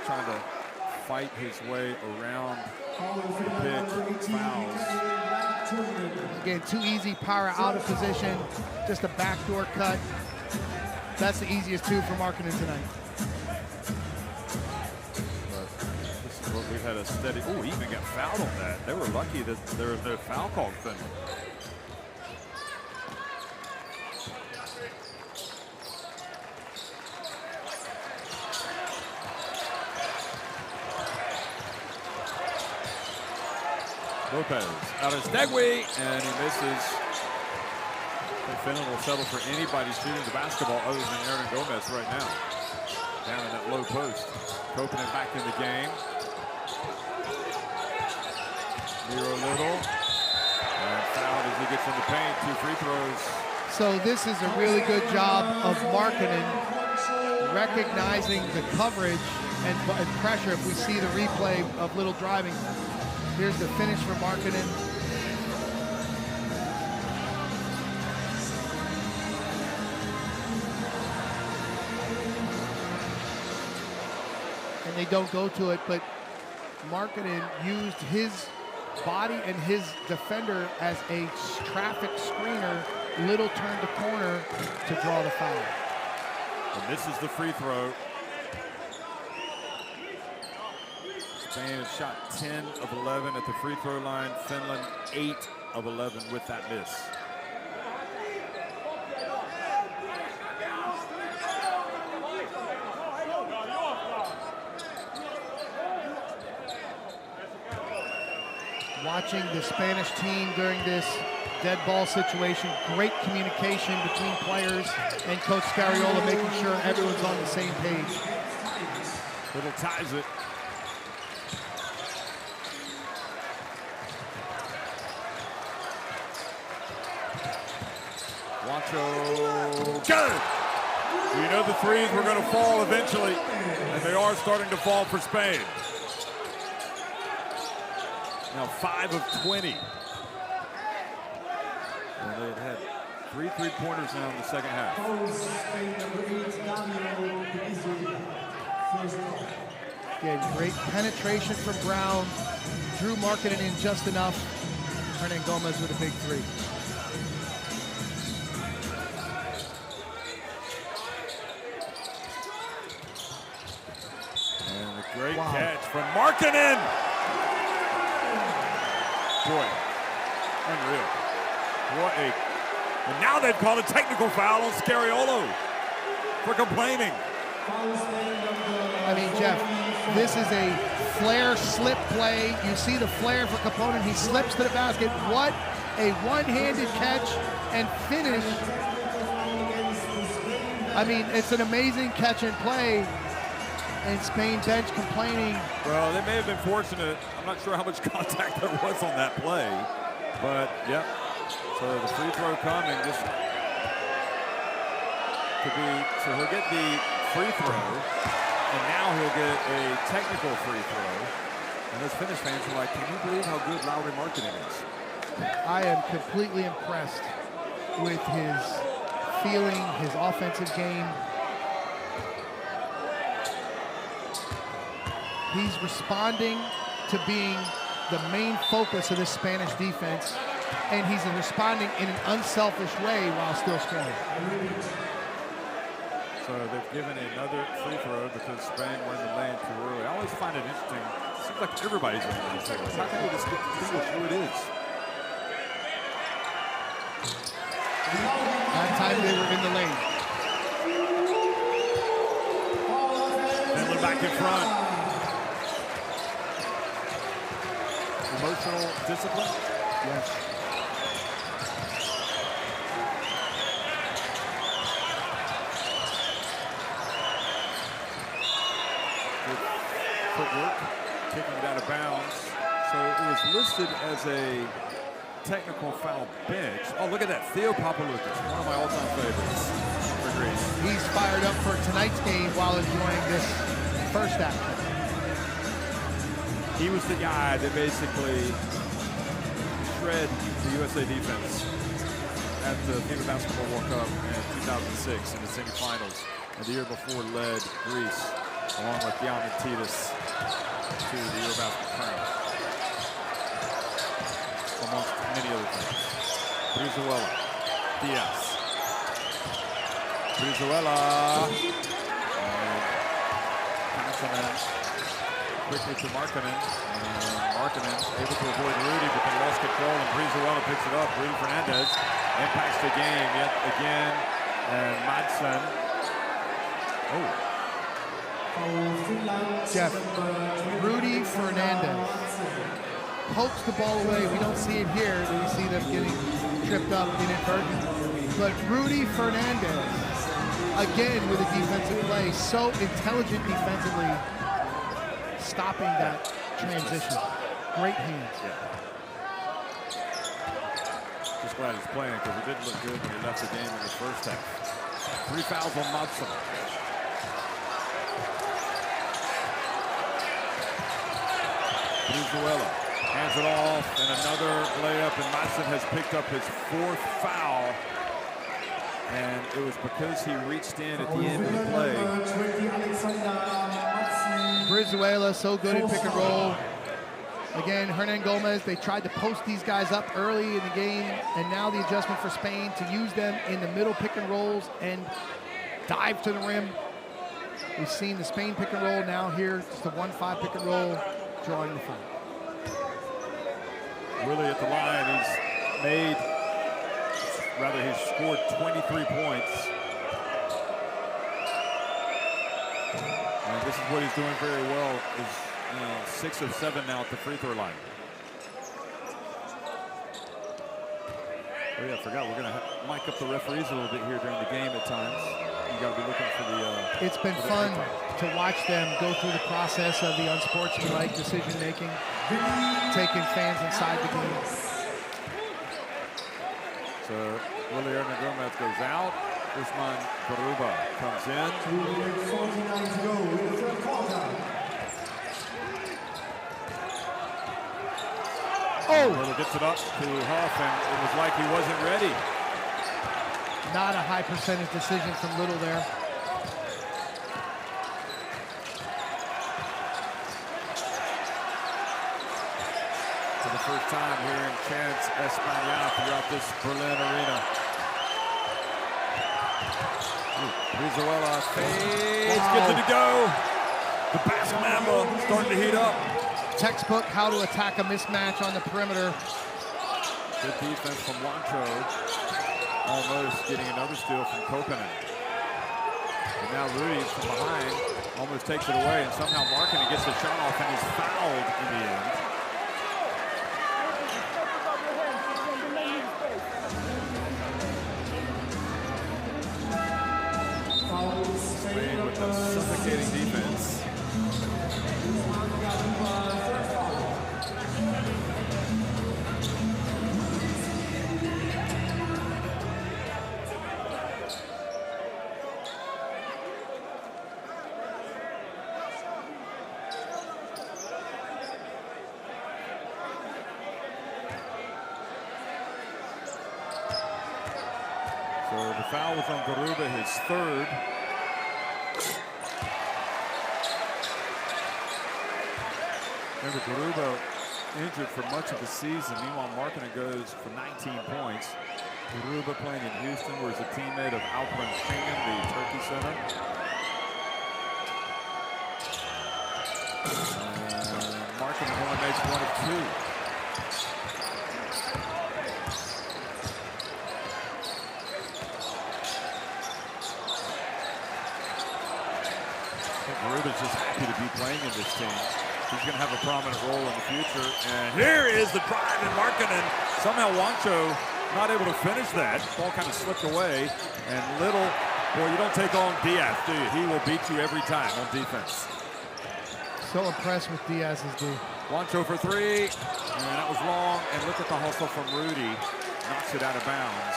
Trying to fight his way around the pick. Fouls. Again, too easy. Parra out of position. Just a backdoor cut. That's the easiest two for Markkanen tonight. But this is what we've had a steady. Oh, he even got fouled on that. They were lucky that there was no foul called Finland. Lopez out of Stegui, and he misses. And Finland will settle for anybody shooting the basketball other than Aaron Gomez right now. Down in that low post. Koponen back in the game. Miro Little. And fouled as he gets in the paint. 2 free throws. So this is a really good job of Markkanen recognizing the coverage and pressure. If we see the replay of Little driving. Here's the finish for Markkanen. And they don't go to it, but Markkanen used his body and his defender as a traffic screener. Little turned the corner to draw the foul. And this is the free throw. Spain has shot 10 of 11 at the free throw line. Finland 8 of 11 with that miss. Watching the Spanish team during this dead ball situation, great communication between players and Coach Scariolo, making sure everyone's on the same page. Little ties it. Juancho, good! We know the threes were going to fall eventually, and they are starting to fall for Spain. Now 5 of 20. And they had 3 3-pointers now in the second half. Again, great penetration from Brown. Drew Markkanen in just enough. Hernan Gomez with a big three. And a great catch from Markkanen. Boy, unreal. What a, and now they've called a technical foul on Scariolo for complaining. I mean, Jeff, this is a flare slip play. You see the flare for Koponen. He slips to the basket. What a one-handed catch and finish. I mean, it's an amazing catch and play. And Spain bench complaining. Well, they may have been fortunate. I'm not sure how much contact there was on that play. But, yep. So the free throw coming just to be, so he'll get the free throw, and now he'll get a technical free throw. And those Finnish fans are like, can you believe how good Lauri Markkanen is? I am completely impressed with his feeling, his offensive game. He's responding to being the main focus of this Spanish defense, and he's responding in an unselfish way while still scoring. So they've given another free throw because Spain were in the lane too early. I always find it interesting. It seems like everybody's in the lane. How can you distinguish who it is? That time they were in the lane. Finland back in front. Emotional discipline? Yes. Good footwork, kicking it out of bounds. So it was listed as a technical foul bench. Oh, look at that. Theo Papaloukas, one of my all-time favorites for Greece. He's fired up for tonight's game while enjoying this first action. He was the guy that basically shred the USA defense at the FIBA Basketball World Cup in 2006 in the semifinals. And the year before led Greece, along with Diamantidis, to the Eurobasket crown, amongst many other things. Brizuela, Diaz. Brizuela. And Kasanen. Quickly to Markkanen, and Markkanen able to avoid Rudy, but then lost control, and Brizuela picks it up. Rudy Fernandez impacts the game yet again, and Madsen. Oh. Jeff, Rudy Fernandez pokes the ball away. We don't see it here. We see them getting tripped up inadvertently. But Rudy Fernandez, again with a defensive play, so intelligent defensively, stopping that transition. Great hands. Yeah. Just glad he's playing because it didn't look good when he left the game in the first half. 3 fouls on Madsen. Brizuela hands it off, and another layup, and Madsen has picked up his 4th foul. And it was because he reached in at the end of the play. Brizuela, so good at pick and roll. Again, Hernan Gomez, they tried to post these guys up early in the game, and now the adjustment for Spain to use them in the middle pick and rolls and dive to the rim. We've seen the Spain pick and roll, now here, just a 1-5 pick and roll, drawing the foul. Willie at the line, he's scored 23 points. And this is what he's doing very well, is 6 of 7 now at the free throw line. Oh yeah, I forgot, we're gonna mic up the referees a little bit here during the game at times. You gotta be looking for the... It's been fun to watch them go through the process of the unsportsmanlike decision making, taking fans inside the game. So Willie Hernan Gomez goes out. Usman Garuba comes in. 2:49 to go in the third quarter. Oh! Little gets it up to Huff, and it was like he wasn't ready. Not a high percentage decision from Little there. For the first time hearing chants España throughout this Berlin arena. Brizuela fades, gets it to go. The Basque Mamba starting to heat up. Textbook how to attack a mismatch on the perimeter. Good defense from Wancho. Almost getting another steal from Kopanen. And now Rudy from behind almost takes it away, and somehow Markkanen gets the shot off and is fouled in the end. Spain with a suffocating defense. foul was on Garuba, his third. Remember, Garuba injured for much of the season. Meanwhile, Markkanen goes for 19 points. Garuba playing in Houston, where he's a teammate of Alperen Şengün, the Turkey center. Markkanen only makes 1 of 2. Garuba's just happy to be playing in this team. He's going to have a prominent role in the future. And here is the drive in Markkanen. Somehow Wancho not able to finish that. Ball kind of slipped away. And Little, boy, you don't take on Diaz, do you? He will beat you every time on defense. So impressed with Diaz's D. Wancho for 3. And that was long. And look at the hustle from Rudy. Knocks it out of bounds.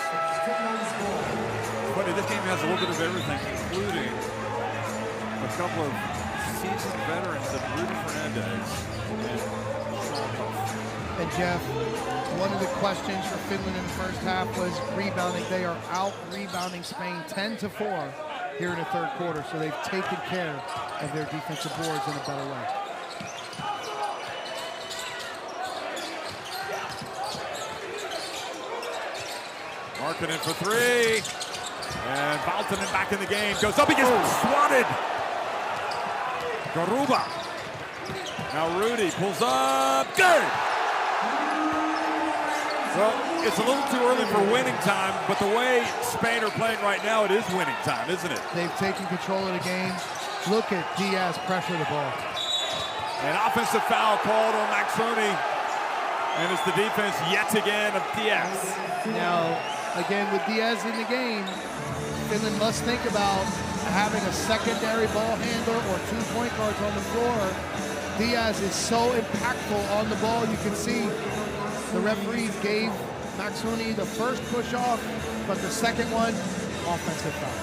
But this game has a little bit of everything, including a couple of seasoned veterans of Rudy Fernandez and Sean Huff. And Jeff, one of the questions for Finland in the first half was rebounding. They are out rebounding Spain 10-4 here in the third quarter, so they've taken care of their defensive boards in a better way. Markkanen for 3. And Valtonen back in the game. Goes up, he gets swatted. Garuba. Now Rudy pulls up. Good! Well, it's a little too early for winning time, but the way Spain are playing right now, it is winning time, isn't it? They've taken control of the game. Look at Diaz pressure the ball. An offensive foul called on Maxoni. And it's the defense yet again of Diaz. Now, again, with Diaz in the game, Finland must think about having a secondary ball handler or 2 point guards on the floor. Diaz is so impactful on the ball. You can see the referees gave Maxoni the first push off, but the second one, offensive foul.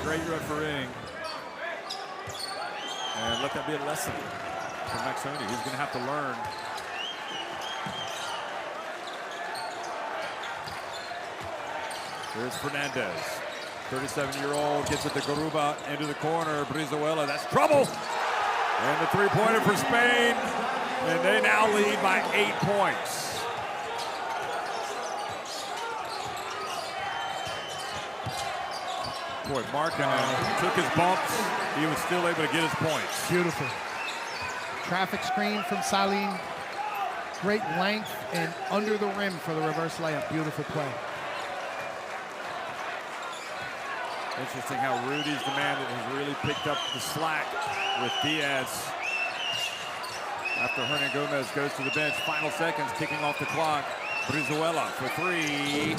Great refereeing. And let that be a lesson for Maxoni. He's going to have to learn. Here's Fernandez. 37-year-old gets it to Garuba into the corner. Brizuela, that's trouble. And the three-pointer for Spain. And they now lead by 8 points. Boy, Markkanen took his bumps. He was still able to get his points. Beautiful. Traffic screen from Salin. Great length and under the rim for the reverse layup. Beautiful play. Interesting how Rudy's the man that has really picked up the slack with Diaz. After Hernan Gomez goes to the bench, final seconds kicking off the clock. Brizuela for 3.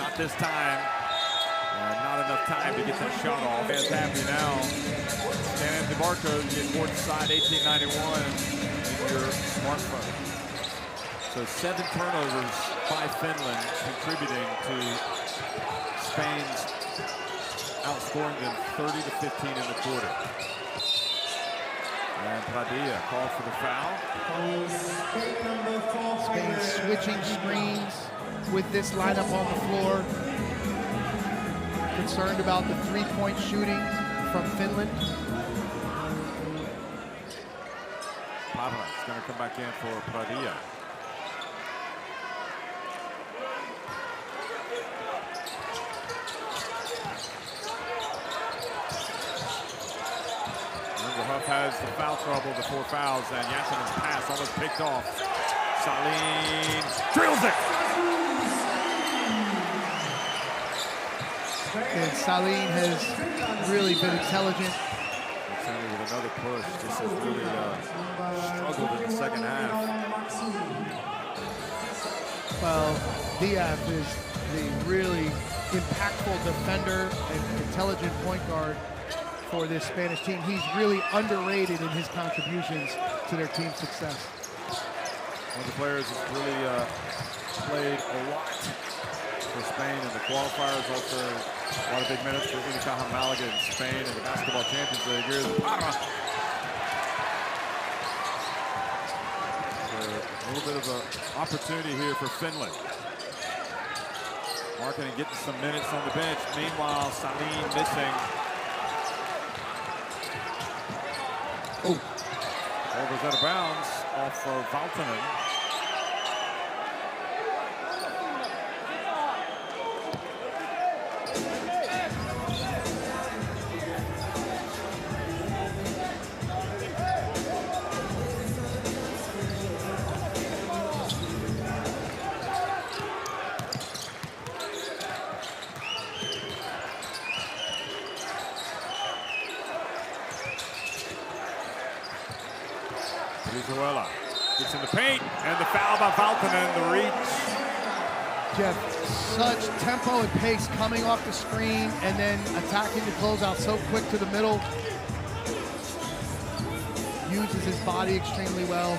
Not this time. Not enough time to get that shot off. Fans happy now. Stan DeMarco, you get board side 1891 in your smartphone. So 7 turnovers by Finland, contributing to Spain's outscoring them 30-15 in the quarter. And Padilla called for the foul. Spain switching screens with this lineup on the floor. Concerned about the three-point shooting from Finland. Pavla is going to come back in for Padilla. Huff has the foul trouble, the 4 fouls, and Jansen's pass almost picked off. Salin drills it! And Salin has really been intelligent. With another push, just has really struggled in the second half. Well, Diaz is the really impactful defender and intelligent point guard for this Spanish team. He's really underrated in his contributions to their team's success. One of the players has really played a lot for Spain in the qualifiers. Also, a lot of big minutes for Unicaja Malaga in Spain in the basketball Champions League. Here's Parra. A little bit of an opportunity here for Finland. Marketing getting some minutes on the bench. Meanwhile, Salim missing. Oh. Ball goes out of bounds off of Valtonen. Brizuela gets in the paint, and the foul by Valtonen, the reach. Jeff, such tempo and pace coming off the screen and then attacking the closeout so quick to the middle. Uses his body extremely well.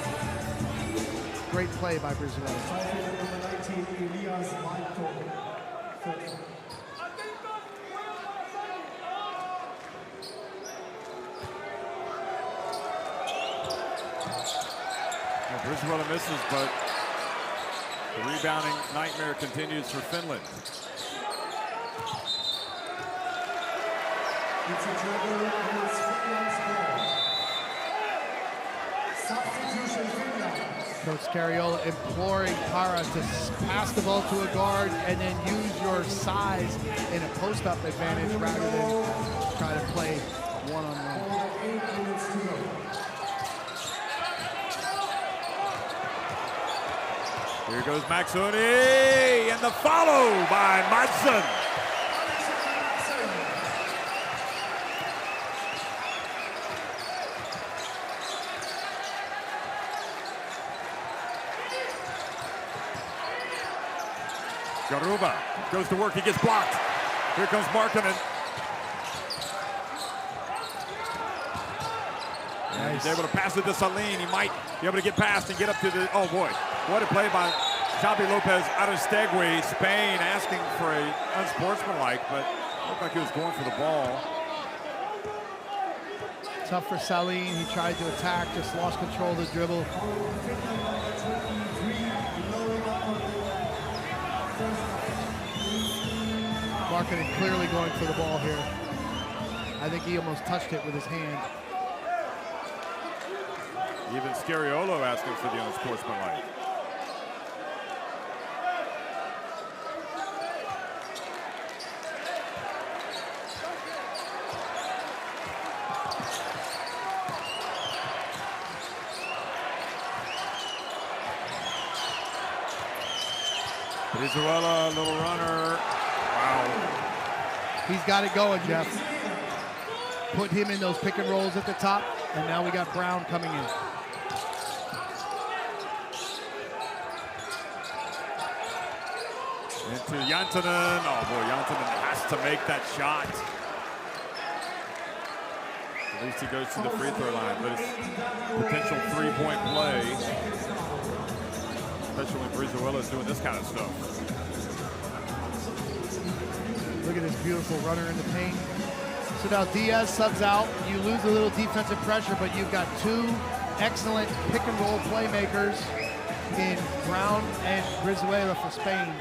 Great play by Brizuela. Brizuela misses, but the rebounding nightmare continues for Finland. It's a dribble and it's Finland's ball. Substitution Finland. Coach Cariola imploring Para to pass the ball to a guard and then use your size in a post-up advantage rather than try to play one-on-one. 8 minutes to go. Here goes Maxoni, and the follow by Madsen. Garuba goes to work, he gets blocked. Here comes Markkanen. And he's able to pass it to Salim. He might be able to get past and get up to the, oh boy. What a play by Xabi Lopez Aristegui. Spain asking for a unsportsmanlike, but looked like he was going for the ball. Tough for Salim. He tried to attack, just lost control of the dribble. Markkanen clearly going for the ball here. I think he almost touched it with his hand. Even Scariolo asking for the unsportsmanlike. Brizuela, little runner. Wow. He's got it going, Jeff. Put him in those pick and rolls at the top, and now we got Brown coming in. Into Jantonen. Oh boy, Jantonen has to make that shot. At least he goes to the free throw line, but it's potential three-point play. Especially when Brizuela is doing this kind of stuff. Look at this beautiful runner in the paint. So now Diaz subs out. You lose a little defensive pressure, but you've got two excellent pick and roll playmakers in Brown and Brizuela for Spain.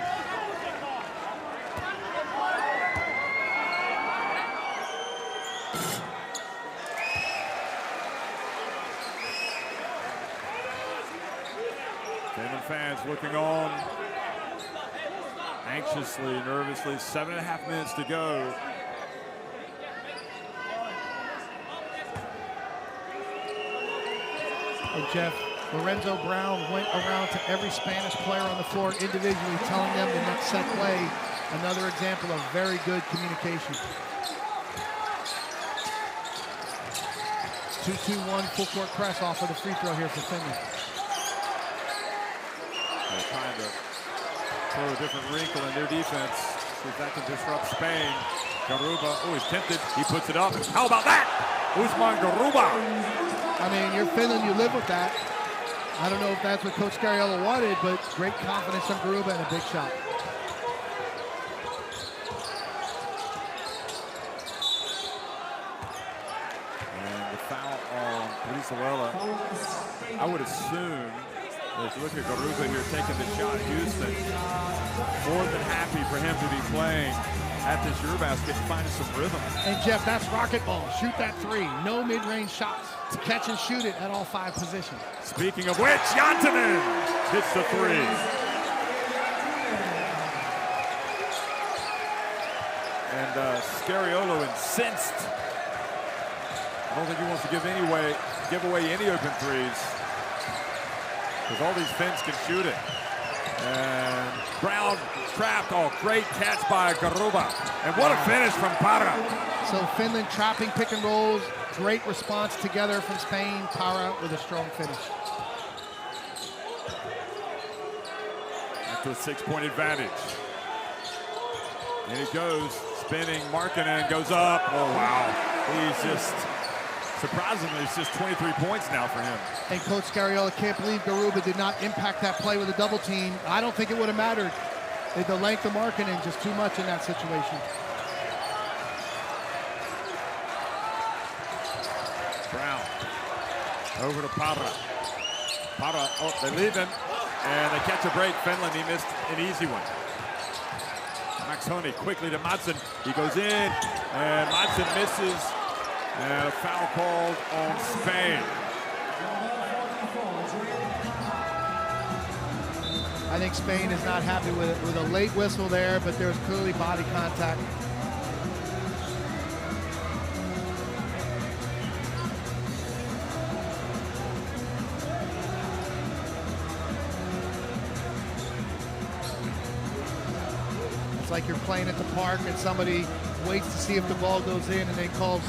Finland fans looking on anxiously, nervously. 7.5 minutes to go. And Jeff, Lorenzo Brown went around to every Spanish player on the floor individually, telling them the next set play. Another example of very good communication. 2-2-1 full court press off of the free throw here for Finland. They're trying to throw a different wrinkle in their defense. See if that can disrupt Spain. Garuba, oh, he's tempted. He puts it up. How about that? Usman Garuba. I mean, you're Finland, you live with that. I don't know if that's what Coach Cariola wanted, but great confidence from Garuba and a big shot. And the foul on Brizuela, I would assume If you look at Garuba here taking the shot, Houston, more than happy for him to be playing at this Eurobasket and finding some rhythm. And Jeff, that's rocket ball. Shoot that three. No mid-range shots. Catch and shoot it at all 5 positions. Speaking of which, Jantanen hits the three. And Scariolo incensed. I don't think he wants to give away any open threes, because all these Finns can shoot it. And Brown trapped. Oh, great catch by Garuba. And what a finish from Parra. So Finland trapping pick and rolls. Great response together from Spain. Parra with a strong finish. After a 6-point advantage. And it goes, spinning, Markkanen goes up. Oh, wow. He's just, surprisingly, it's just 23 points now for him. And Coach Scariolo can't believe Garuba did not impact that play with a double team. I don't think it would have mattered. The length of Markkanen just too much in that situation. Brown over to Parra. Parra, oh, they leave him, and they catch a break. Finland, he missed an easy one. Max Honey quickly to Madsen. He goes in, and Madsen misses. And a foul called on Spain. I think Spain is not happy with it. With a late whistle there, but there's clearly body contact. It's like you're playing at the park and somebody waits to see if the ball goes in and then calls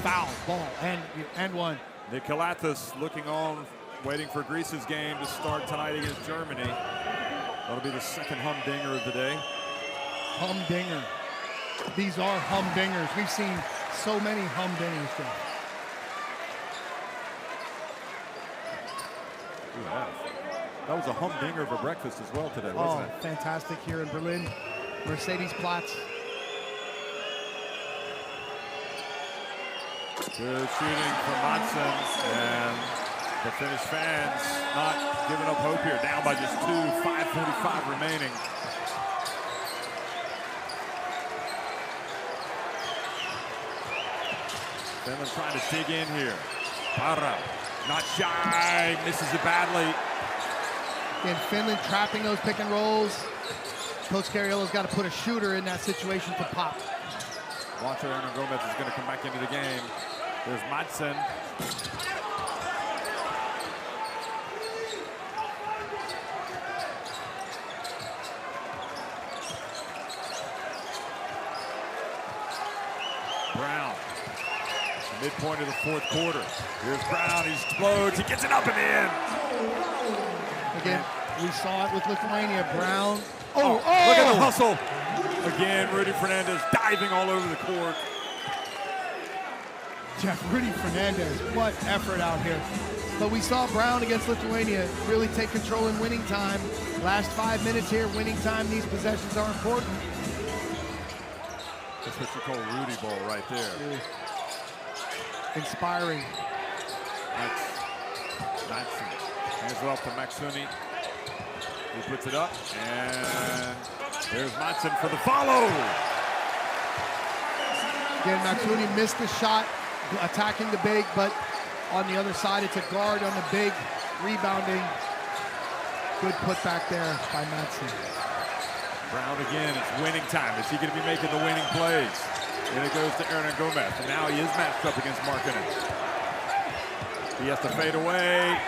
foul, ball, and one. Nick Kalathis looking on, waiting for Greece's game to start tonight against Germany. That'll be the second humdinger of the day. Humdinger. These are humdingers. We've seen so many humdingers. That was a humdinger for breakfast as well today, wasn't it? Fantastic here in Berlin. Mercedes-Platz. Good shooting from Madsen, and the Finnish fans not giving up hope here. Down by just 2, 5:45 remaining. Finland trying to dig in here. Parra, not shy, misses it badly. And Finland trapping those pick and rolls. Coach Scariolo's got to put a shooter in that situation to pop. Watch Hernan Gomez is going to come back into the game. There's Madsen. Brown. Midpoint of the 4th quarter. Here's Brown. He explodes. He gets it up in the end. Again, we saw it with Lithuania. Brown. Oh, look at the hustle. Again, Rudy Fernandez diving all over the court. Jeff, Rudy Fernandez, what effort out here. But we saw Brown against Lithuania really take control in winning time. Last 5 minutes here, winning time. These possessions are important. That's what you call Rudy ball right there. Inspiring. Madsen hands it off to Maxuni. He puts it up, and there's Madsen for the follow. Again, Maxuni missed the shot, attacking the big, but on the other side, it's a guard on the big, rebounding. Good putback there by Madsen. Brown again, it's winning time. Is he going to be making the winning plays? And it goes to Hernan Gomez, and now he is matched up against Markkanen. He has to fade away.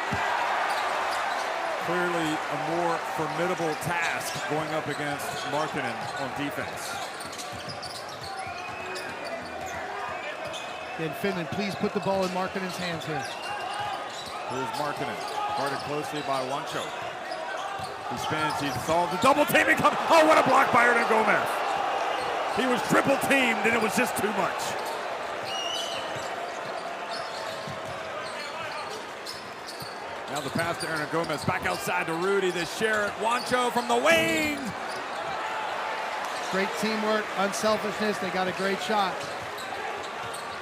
Clearly a more formidable task going up against Markkanen on defense. And Finland, please put the ball in Markkanen's hands here. Here's Markkanen, guarded closely by Wancho. He spins, he solves the double teaming. Oh, what a block by Hernan Gomez. He was triple teamed, and it was just too much. Now the pass to Hernan Gomez, back outside to Rudy. They share it. Wancho from the wing. Great teamwork, unselfishness. They got a great shot.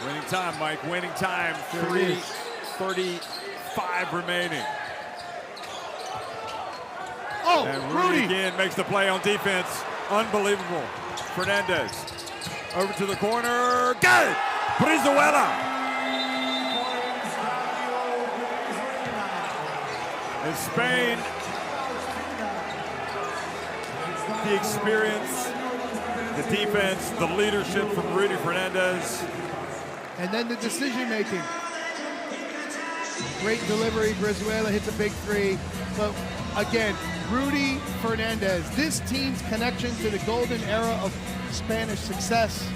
Winning time, Mike. Winning time. 3:35 remaining. Oh, And Rudy Rudy. again makes the play on defense. Unbelievable. Fernandez over to the corner. Good. Brizuela. In Spain, the experience, the defense, the leadership from Rudy Fernandez. And then the decision making. Great delivery. Brizuela hits a big three. But again, Rudy Fernandez, this team's connection to the golden era of Spanish success,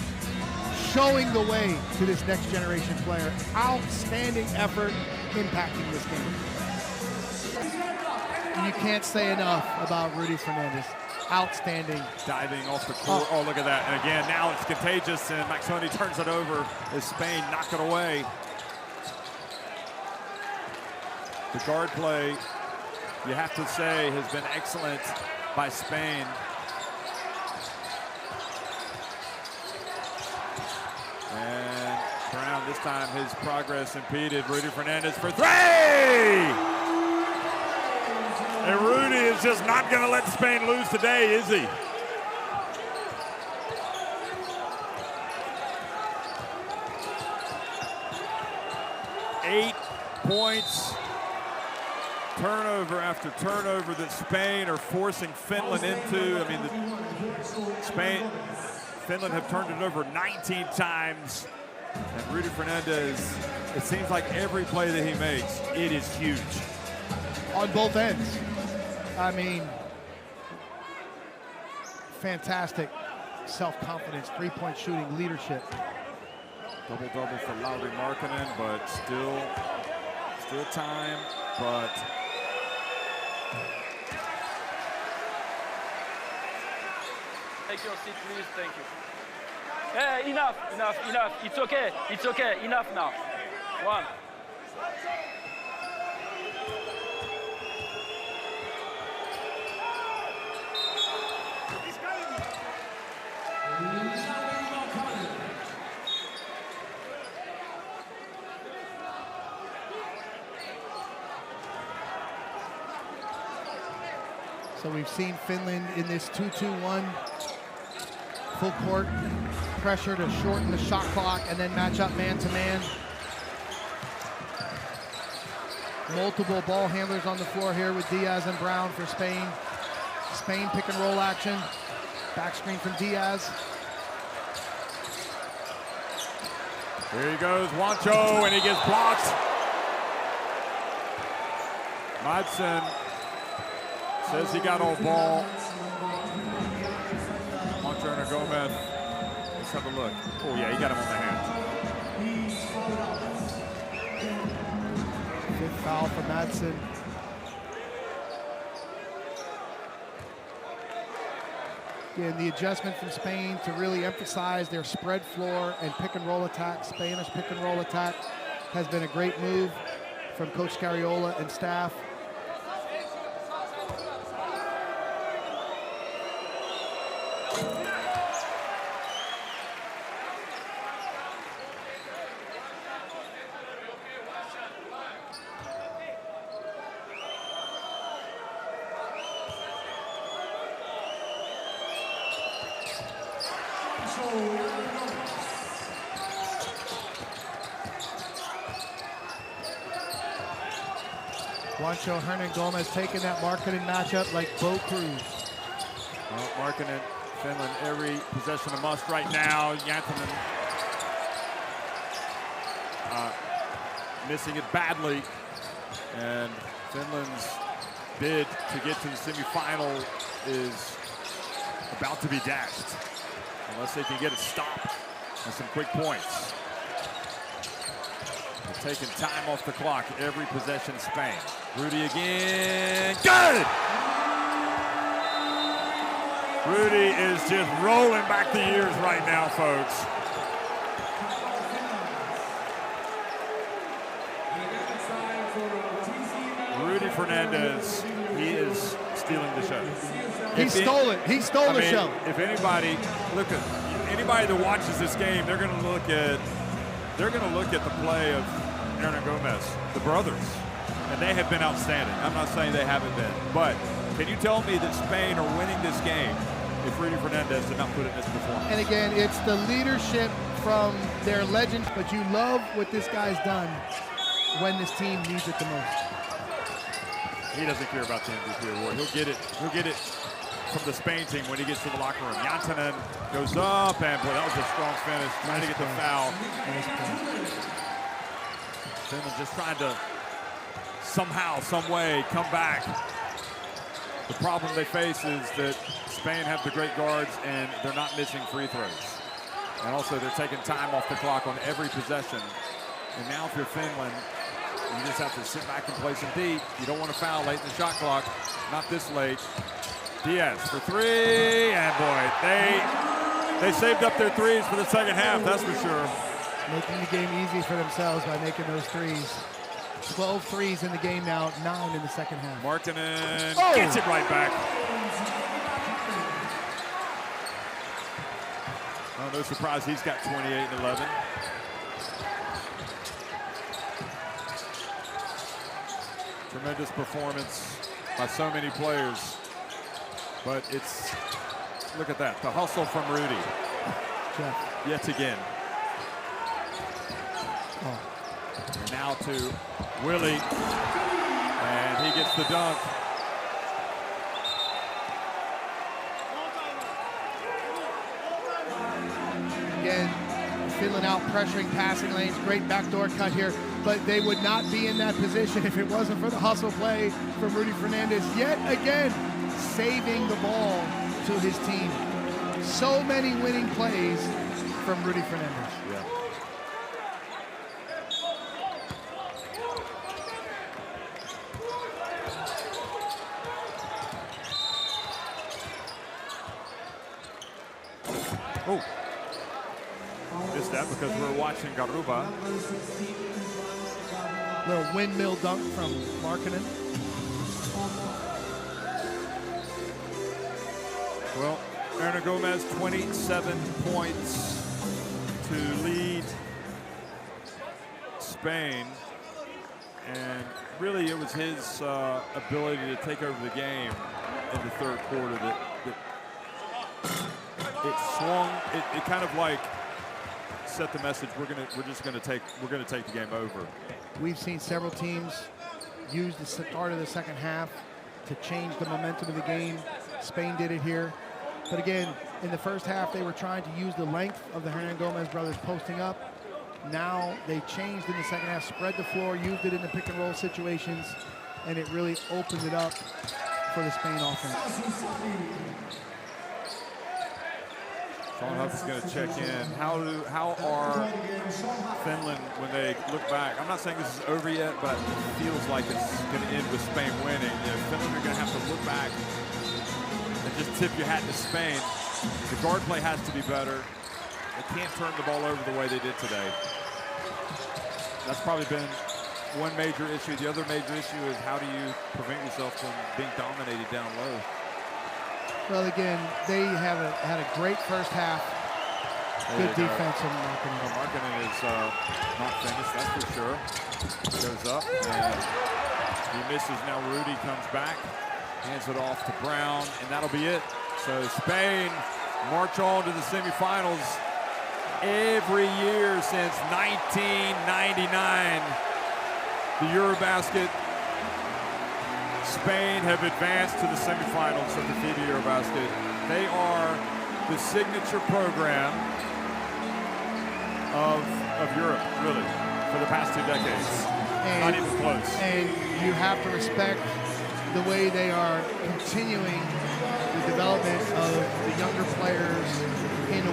showing the way to this next generation player. Outstanding effort impacting this game. You can't say enough about Rudy Fernandez. Outstanding. Diving off the court. Oh, look at that. And again, now it's contagious, and Maxoni turns it over as Spain knock it away. The guard play, you have to say, has been excellent by Spain. And Brown, this time his progress impeded. Rudy Fernandez for three! And Rudy is just not going to let Spain lose today, is he? Eight points, turnover after turnover that Spain are forcing Finland into. I mean, Finland have turned it over 19 times. And Rudy Fernandez, it seems like every play that he makes, it is huge. On both ends. I mean, fantastic self-confidence, three-point shooting, leadership. Double-double for Lauri Markkanen, but still time, but Take your seat, please. Thank you. Enough. It's okay. Enough now. One. So we've seen Finland in this 2-2-1 full court pressure to shorten the shot clock and then match up man-to-man. Multiple ball handlers on the floor here with Diaz and Brown for Spain. Spain pick and roll action. Back screen from Diaz. here he goes, Juancho, and he gets blocked. Madsen says he got all ball. Juancho Gomez. Let's have a look. Oh yeah, he got him on the hand. Fifth foul for Madsen. Again, the adjustment from Spain to really emphasize their spread floor and pick and roll attack, Spanish pick and roll attack, has been a great move from Coach Cariola and staff. Juancho Gomez taking that Markkanen matchup like Bo Cruz. Well, Markkanen, Finland, every possession a must right now. Jantunen missing it badly. And Finland's bid to get to the semifinal is about to be dashed. Unless they can get a stop and some quick points. They're taking time off the clock every possession Spain. Rudy again, good! Rudy is just rolling back the years right now, folks. Rudy Fernandez, he is stealing the show. He stole it. He stole the show. If anybody, anybody that watches this game, they're going to look at the play of Hernan Gomez, the brothers, and they have been outstanding. I'm not saying they haven't been, but Can you tell me that Spain are winning this game if Rudy Fernandez did not put in this performance? And again, it's the leadership from their legends, but you love what this guy's done when this team needs it the most. He doesn't care about the MVP award. He'll get it. He'll get it from the Spain team when he gets to the locker room. Jantanen goes up, and boy, that was a strong finish. Trying to get the foul. Finland just trying to somehow, some way, come back. The problem they face is that Spain have the great guards, and they're not missing free throws. And also, they're taking time off the clock on every possession. And now, if you're Finland, you just have to sit back and play some deep. You don't want to foul late in the shot clock. Not this late. Diaz for three, and boy, they saved up their threes for the second half, that's for sure. Making the game easy for themselves by making those threes. 12 threes in the game now, 9 in the second half. Markkanen gets it right back. Oh, no surprise, he's got 28 and 11. Tremendous performance by so many players. But it's, look at that, the hustle from Rudy. Jeff. Yet again. Oh. And now to Willie, and he gets the dunk. Again, Finland out pressuring passing lanes, great backdoor cut here, but they would not be in that position if it wasn't for the hustle play from Rudy Fernandez. Yet again, saving the ball to his team. So many winning plays from Rudy Fernandez. Yeah. Oh. Missed that because we're watching Garuba. Little windmill dunk from Markkanen. Well, Hernan Gomez, 27 points to lead Spain. And really, it was his ability to take over the game in the third quarter that it swung. It kind of like set the message. We're gonna take the game over. We've seen several teams use the start of the second half to change the momentum of the game. Spain did it here. But again, in the first half, they were trying to use the length of the Hernan Gomez brothers posting up. Now they changed in the second half, spread the floor, used it in the pick and roll situations, and it really opened it up for the Spain offense. Sean Huff is going to check in. How are Finland when they look back? I'm not saying this is over yet, but it feels like it's going to end with Spain winning. You know, Finland are going to have to look back and just tip your hat to Spain. The guard play has to be better. They can't turn the ball over the way they did today. That's probably been one major issue. The other major issue is how do you prevent yourself from being dominated down low? Well, again, they had a great first half. Good defense from Markkanen. Markkanen is not finished, that's for sure. Goes up, and he misses. Now Rudy comes back, hands it off to Brown, and that'll be it. So Spain march on to the semifinals. Every year since 1999, the Eurobasket, Spain have advanced to the semifinals of the FIBA Eurobasket. They are the signature program of Europe, really, for the past 2 decades. Not even close. And you have to respect the way they are continuing the development of the younger players in a